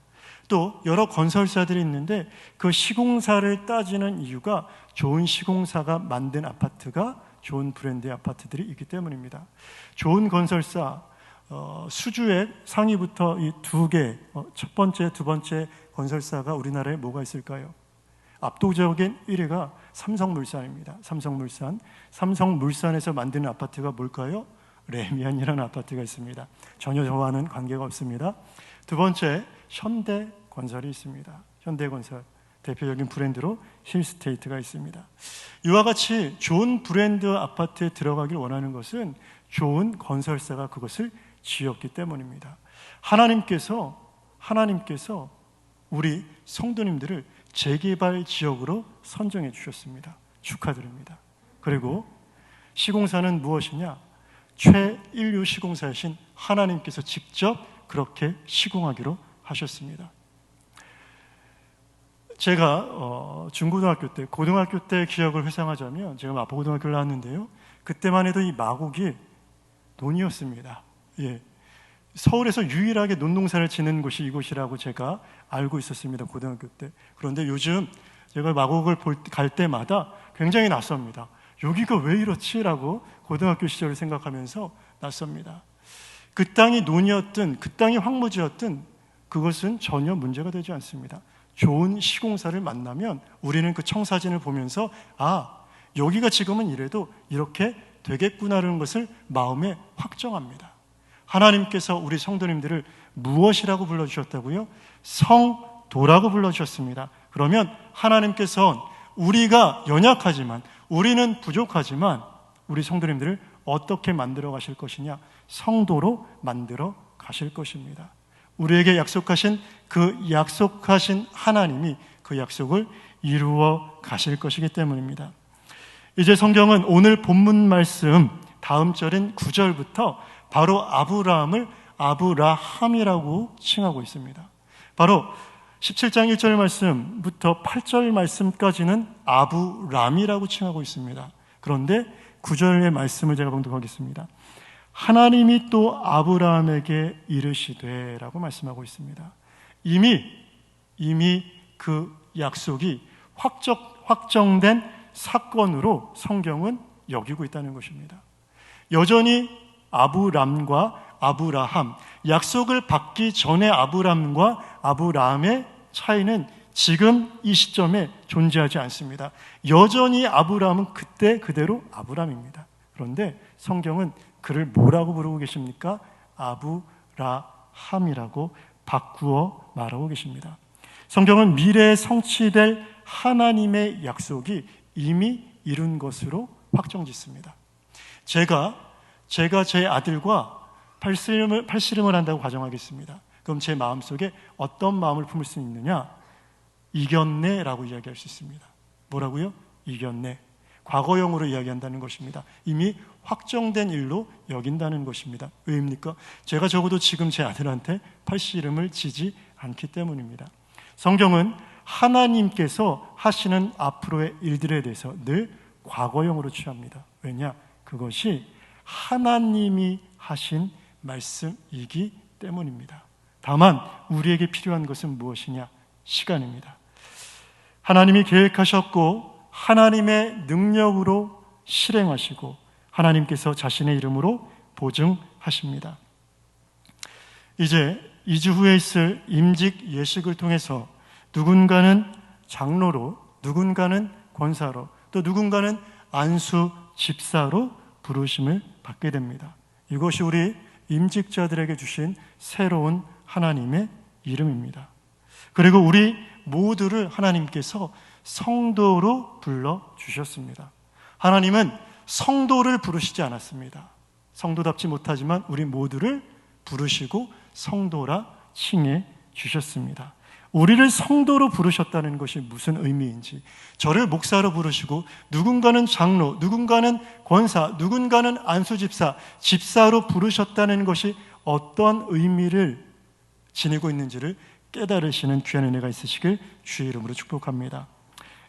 또 여러 건설사들이 있는데 그 시공사를 따지는 이유가 좋은 시공사가 만든 아파트가 좋은 브랜드의 아파트들이 있기 때문입니다. 좋은 건설사, 수주의 상위부터 이 두 개, 첫 번째, 두 번째 건설사가 우리나라에 뭐가 있을까요? 압도적인 1위가 삼성물산입니다. 삼성물산에서 만드는 아파트가 뭘까요? 레미안이라는 아파트가 있습니다. 전혀 저와는 관계가 없습니다. 두 번째, 현대건설이 있습니다. 현대건설 대표적인 브랜드로 힐스테이트가 있습니다. 이와 같이 좋은 브랜드 아파트에 들어가길 원하는 것은 좋은 건설사가 그것을 지었기 때문입니다. 하나님께서 우리 성도님들을 재개발 지역으로 선정해 주셨습니다. 축하드립니다. 그리고 시공사는 무엇이냐? 최인류 시공사이신 하나님께서 직접 그렇게 시공하기로 하셨습니다. 제가 중고등학교 때, 고등학교 때 기억을 회상하자면 제가 마포고등학교를 나왔는데요. 그때만 해도 이 마곡이 논이었습니다. 예. 서울에서 유일하게 논농사를 지는 곳이 이곳이라고 제가 알고 있었습니다. 고등학교 때. 그런데 요즘 제가 마곡을 갈 때마다 굉장히 낯섭니다. 여기가 왜 이렇지라고 고등학교 시절을 생각하면서 낯섭니다. 그 땅이 논이었든 그 땅이 황무지였든 그것은 전혀 문제가 되지 않습니다. 좋은 시공사를 만나면 우리는 그 청사진을 보면서 여기가 지금은 이래도 이렇게 되겠구나라는 것을 마음에 확정합니다. 하나님께서 우리 성도님들을 무엇이라고 불러주셨다고요? 성도라고 불러주셨습니다. 그러면 하나님께서 우리가 연약하지만, 우리는 부족하지만 우리 성도님들을 어떻게 만들어 가실 것이냐? 성도로 만들어 가실 것입니다. 우리에게 약속하신 그 약속하신 하나님이 그 약속을 이루어 가실 것이기 때문입니다. 이제 성경은 오늘 본문 말씀 다음 절인 9절부터 바로 아브라함을 아브라함이라고 칭하고 있습니다. 바로 17장 1절 말씀부터 8절 말씀까지는 아브람이라고 칭하고 있습니다. 그런데 9절의 말씀을 제가 봉독하겠습니다. 하나님이 또 아브라함에게 이르시되 라고 말씀하고 있습니다. 이미 그 약속이 확정된 사건으로 성경은 여기고 있다는 것입니다. 여전히 아브람과 아브라함, 약속을 받기 전에 아브람과 아브라함의 차이는 지금 이 시점에 존재하지 않습니다. 여전히 아브라함은 그때 그대로 아브람입니다. 그런데 성경은 그를 뭐라고 부르고 계십니까? 아브라함이라고 바꾸어 말하고 계십니다. 성경은 미래에 성취될 하나님의 약속이 이미 이룬 것으로 확정짓습니다. 제가 제 아들과 팔씨름을 한다고 가정하겠습니다. 그럼 제 마음속에 어떤 마음을 품을 수 있느냐? 이겼네 라고 이야기할 수 있습니다. 뭐라고요? 이겼네. 과거형으로 이야기한다는 것입니다. 이미 확정된 일로 여긴다는 것입니다. 왜입니까? 제가 적어도 지금 제 아들한테 팔씨름을 지지 않기 때문입니다. 성경은 하나님께서 하시는 앞으로의 일들에 대해서 늘 과거형으로 취합니다. 왜냐? 그것이 하나님이 하신 말씀이기 때문입니다. 다만 우리에게 필요한 것은 무엇이냐? 시간입니다. 하나님이 계획하셨고 하나님의 능력으로 실행하시고 하나님께서 자신의 이름으로 보증하십니다. 이제 2주 후에 있을 임직 예식을 통해서 누군가는 장로로, 누군가는 권사로, 또 누군가는 안수 집사로 부르심을 받게 됩니다. 이것이 우리 임직자들에게 주신 새로운 하나님의 이름입니다. 그리고 우리 모두를 하나님께서 성도로 불러주셨습니다. 하나님은 성도를 부르시지 않았습니다. 성도답지 못하지만 우리 모두를 부르시고 성도라 칭해 주셨습니다. 우리를 성도로 부르셨다는 것이 무슨 의미인지, 저를 목사로 부르시고 누군가는 장로, 누군가는 권사, 누군가는 안수집사, 집사로 부르셨다는 것이 어떤 의미를 지니고 있는지를 깨달으시는 귀한 은혜가 있으시길 주의 이름으로 축복합니다.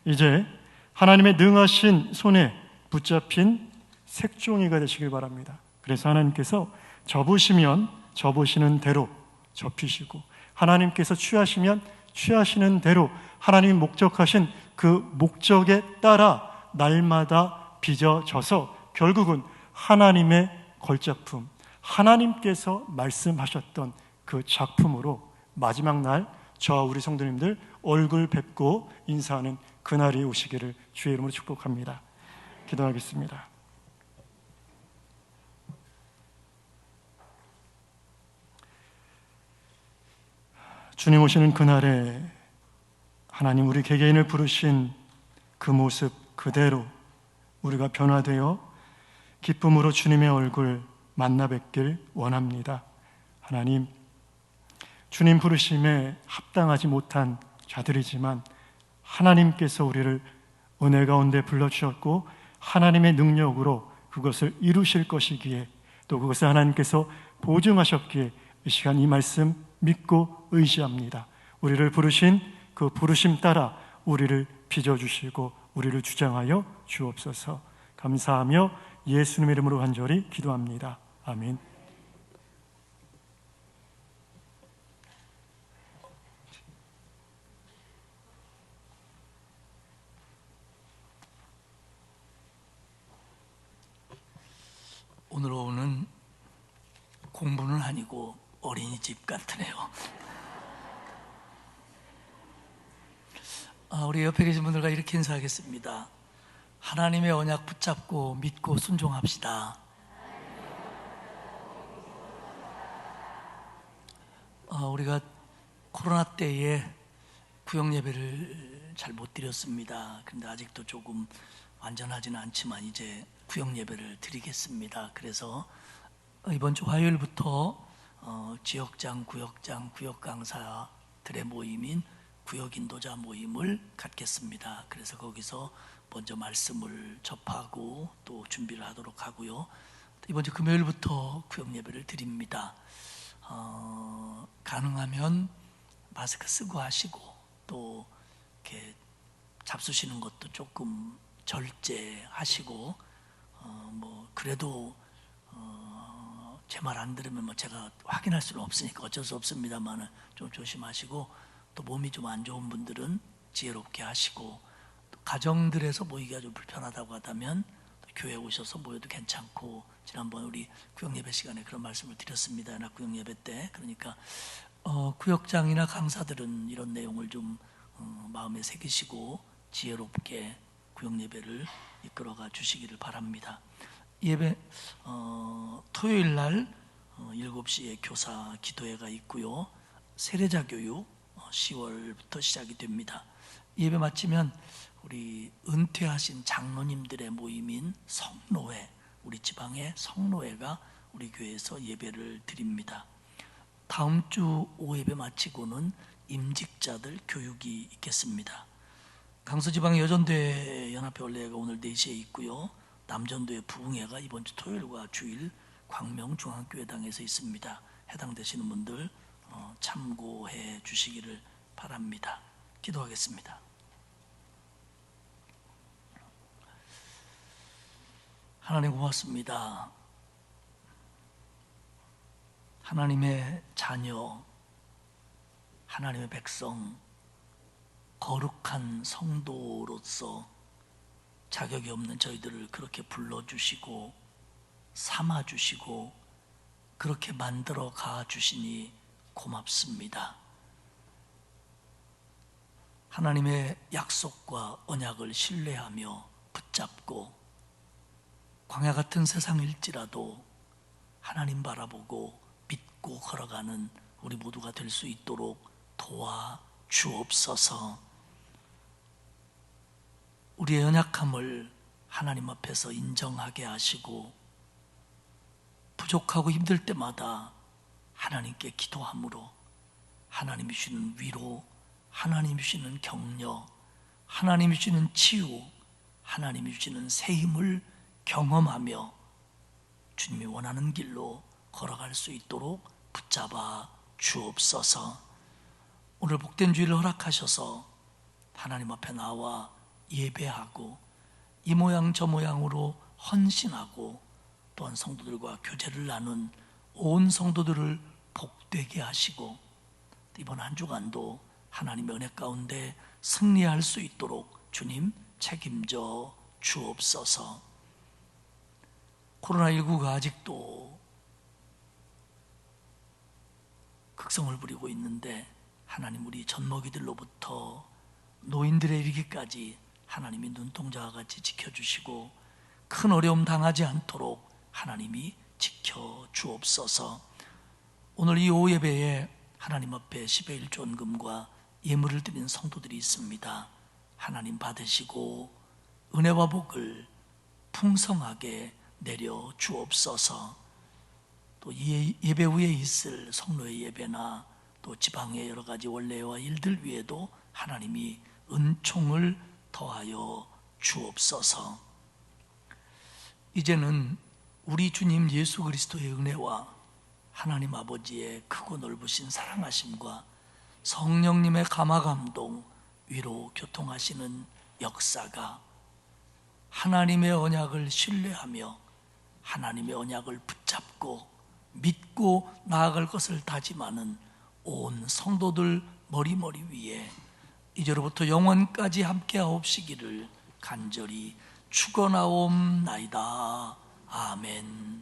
이제 하나님의 능하신 손에 붙잡힌 색종이가 되시길 바랍니다. 그래서 하나님께서 접으시면 접으시는 대로 접히시고, 하나님께서 취하시면 취하시는 대로 하나님이 목적하신 그 목적에 따라 날마다 빚어져서 결국은 하나님의 걸작품, 하나님께서 말씀하셨던 그 작품으로 마지막 날 저와 우리 성도님들 얼굴 뵙고 인사하는 그날이 오시기를 주의 이름으로 축복합니다. 기도하겠습니다. 주님 오시는 그날에 하나님 우리 개개인을 부르신 그 모습 그대로 우리가 변화되어 기쁨으로 주님의 얼굴 만나 뵙길 원합니다. 하나님, 주님 부르심에 합당하지 못한 자들이지만 하나님께서 우리를 은혜 가운데 불러주셨고 하나님의 능력으로 그것을 이루실 것이기에, 또 그것을 하나님께서 보증하셨기에 이 시간 이 말씀 믿고 의지합니다. 우리를 부르신 그 부르심 따라 우리를 빚어주시고 우리를 주장하여 주옵소서. 감사하며 예수님의 이름으로 간절히 기도합니다. 아멘. 오늘 오후는 공부는 아니고 어린이집 같으네요. 우리 옆에 계신 분들과 이렇게 인사하겠습니다. 하나님의 언약 붙잡고 믿고 순종합시다. 우리가 코로나 때에 구역 예배를 잘 못 드렸습니다. 그런데 아직도 조금 완전하지는 않지만 이제 구역 예배를 드리겠습니다. 그래서 이번 주 화요일부터 지역장, 구역장, 구역 강사들의 모임인 구역 인도자 모임을 갖겠습니다. 그래서 거기서 먼저 말씀을 접하고 또 준비를 하도록 하고요. 이번 주 금요일부터 구역 예배를 드립니다. 가능하면 마스크 쓰고 하시고 또 이렇게 잡수시는 것도 조금 절제하시고 그래도 제 말 안 들으면 제가 확인할 수는 없으니까 어쩔 수 없습니다만 좀 조심하시고, 또 몸이 좀 안 좋은 분들은 지혜롭게 하시고, 또 가정들에서 모이기가 좀 불편하다고 하다면 또 교회에 오셔서 모여도 괜찮고, 지난번 우리 구역 예배 시간에 그런 말씀을 드렸습니다. 구역 예배 때. 그러니까 구역장이나 강사들은 이런 내용을 좀 마음에 새기시고 지혜롭게 구역 예배를 이끌어가 주시기를 바랍니다. 예배 토요일 날 7시에 교사 기도회가 있고요. 세례자 교육 10월부터 시작이 됩니다. 예배 마치면 우리 은퇴하신 장로님들의 모임인 성노회, 우리 지방의 성노회가 우리 교회에서 예배를 드립니다. 다음 주 오예배 마치고는 임직자들 교육이 있겠습니다. 강서지방의 여전도회 연합회 원래가 오늘 4시에 있고요. 남전도의 부흥회가 이번 주 토요일과 주일 광명중앙교회당에서 있습니다. 해당되시는 분들 참고해 주시기를 바랍니다. 기도하겠습니다. 하나님 고맙습니다. 하나님의 자녀, 하나님의 백성, 거룩한 성도로서 자격이 없는 저희들을 그렇게 불러주시고 삼아주시고 그렇게 만들어 가주시니 고맙습니다. 하나님의 약속과 언약을 신뢰하며 붙잡고 광야 같은 세상일지라도 하나님 바라보고 믿고 걸어가는 우리 모두가 될 수 있도록 도와 주옵소서. 우리의 연약함을 하나님 앞에서 인정하게 하시고 부족하고 힘들 때마다 하나님께 기도함으로 하나님이 주시는 위로, 하나님이 주시는 격려, 하나님이 주시는 치유, 하나님이 주시는 새 힘을 경험하며 주님이 원하는 길로 걸어갈 수 있도록 붙잡아 주옵소서. 오늘 복된 주일을 허락하셔서 하나님 앞에 나와 예배하고 이 모양 저 모양으로 헌신하고 또한 성도들과 교제를 나눈 온 성도들을 복되게 하시고 이번 한 주간도 하나님의 은혜 가운데 승리할 수 있도록 주님 책임져 주옵소서. 코로나19가 아직도 극성을 부리고 있는데 하나님 우리 젖먹이들로부터 노인들에 이르기까지 하나님이 눈동자와 같이 지켜주시고 큰 어려움 당하지 않도록 하나님이 지켜주옵소서. 오늘 이 오후 예배에 하나님 앞에 10의 1조원금과 예물을 드린 성도들이 있습니다. 하나님 받으시고 은혜와 복을 풍성하게 내려 주옵소서. 또 예배 후에 있을 성로의 예배나 또 지방의 여러 가지 원례와 일들 위에도 하나님이 은총을 더하여 주옵소서. 이제는 우리 주님 예수 그리스도의 은혜와 하나님 아버지의 크고 넓으신 사랑하심과 성령님의 감화감동, 위로 교통하시는 역사가 하나님의 언약을 신뢰하며 하나님의 언약을 붙잡고 믿고 나아갈 것을 다짐하는 온 성도들 머리머리 위에 이제로부터 영원까지 함께하옵시기를 간절히 축원하옵나이다. 아멘.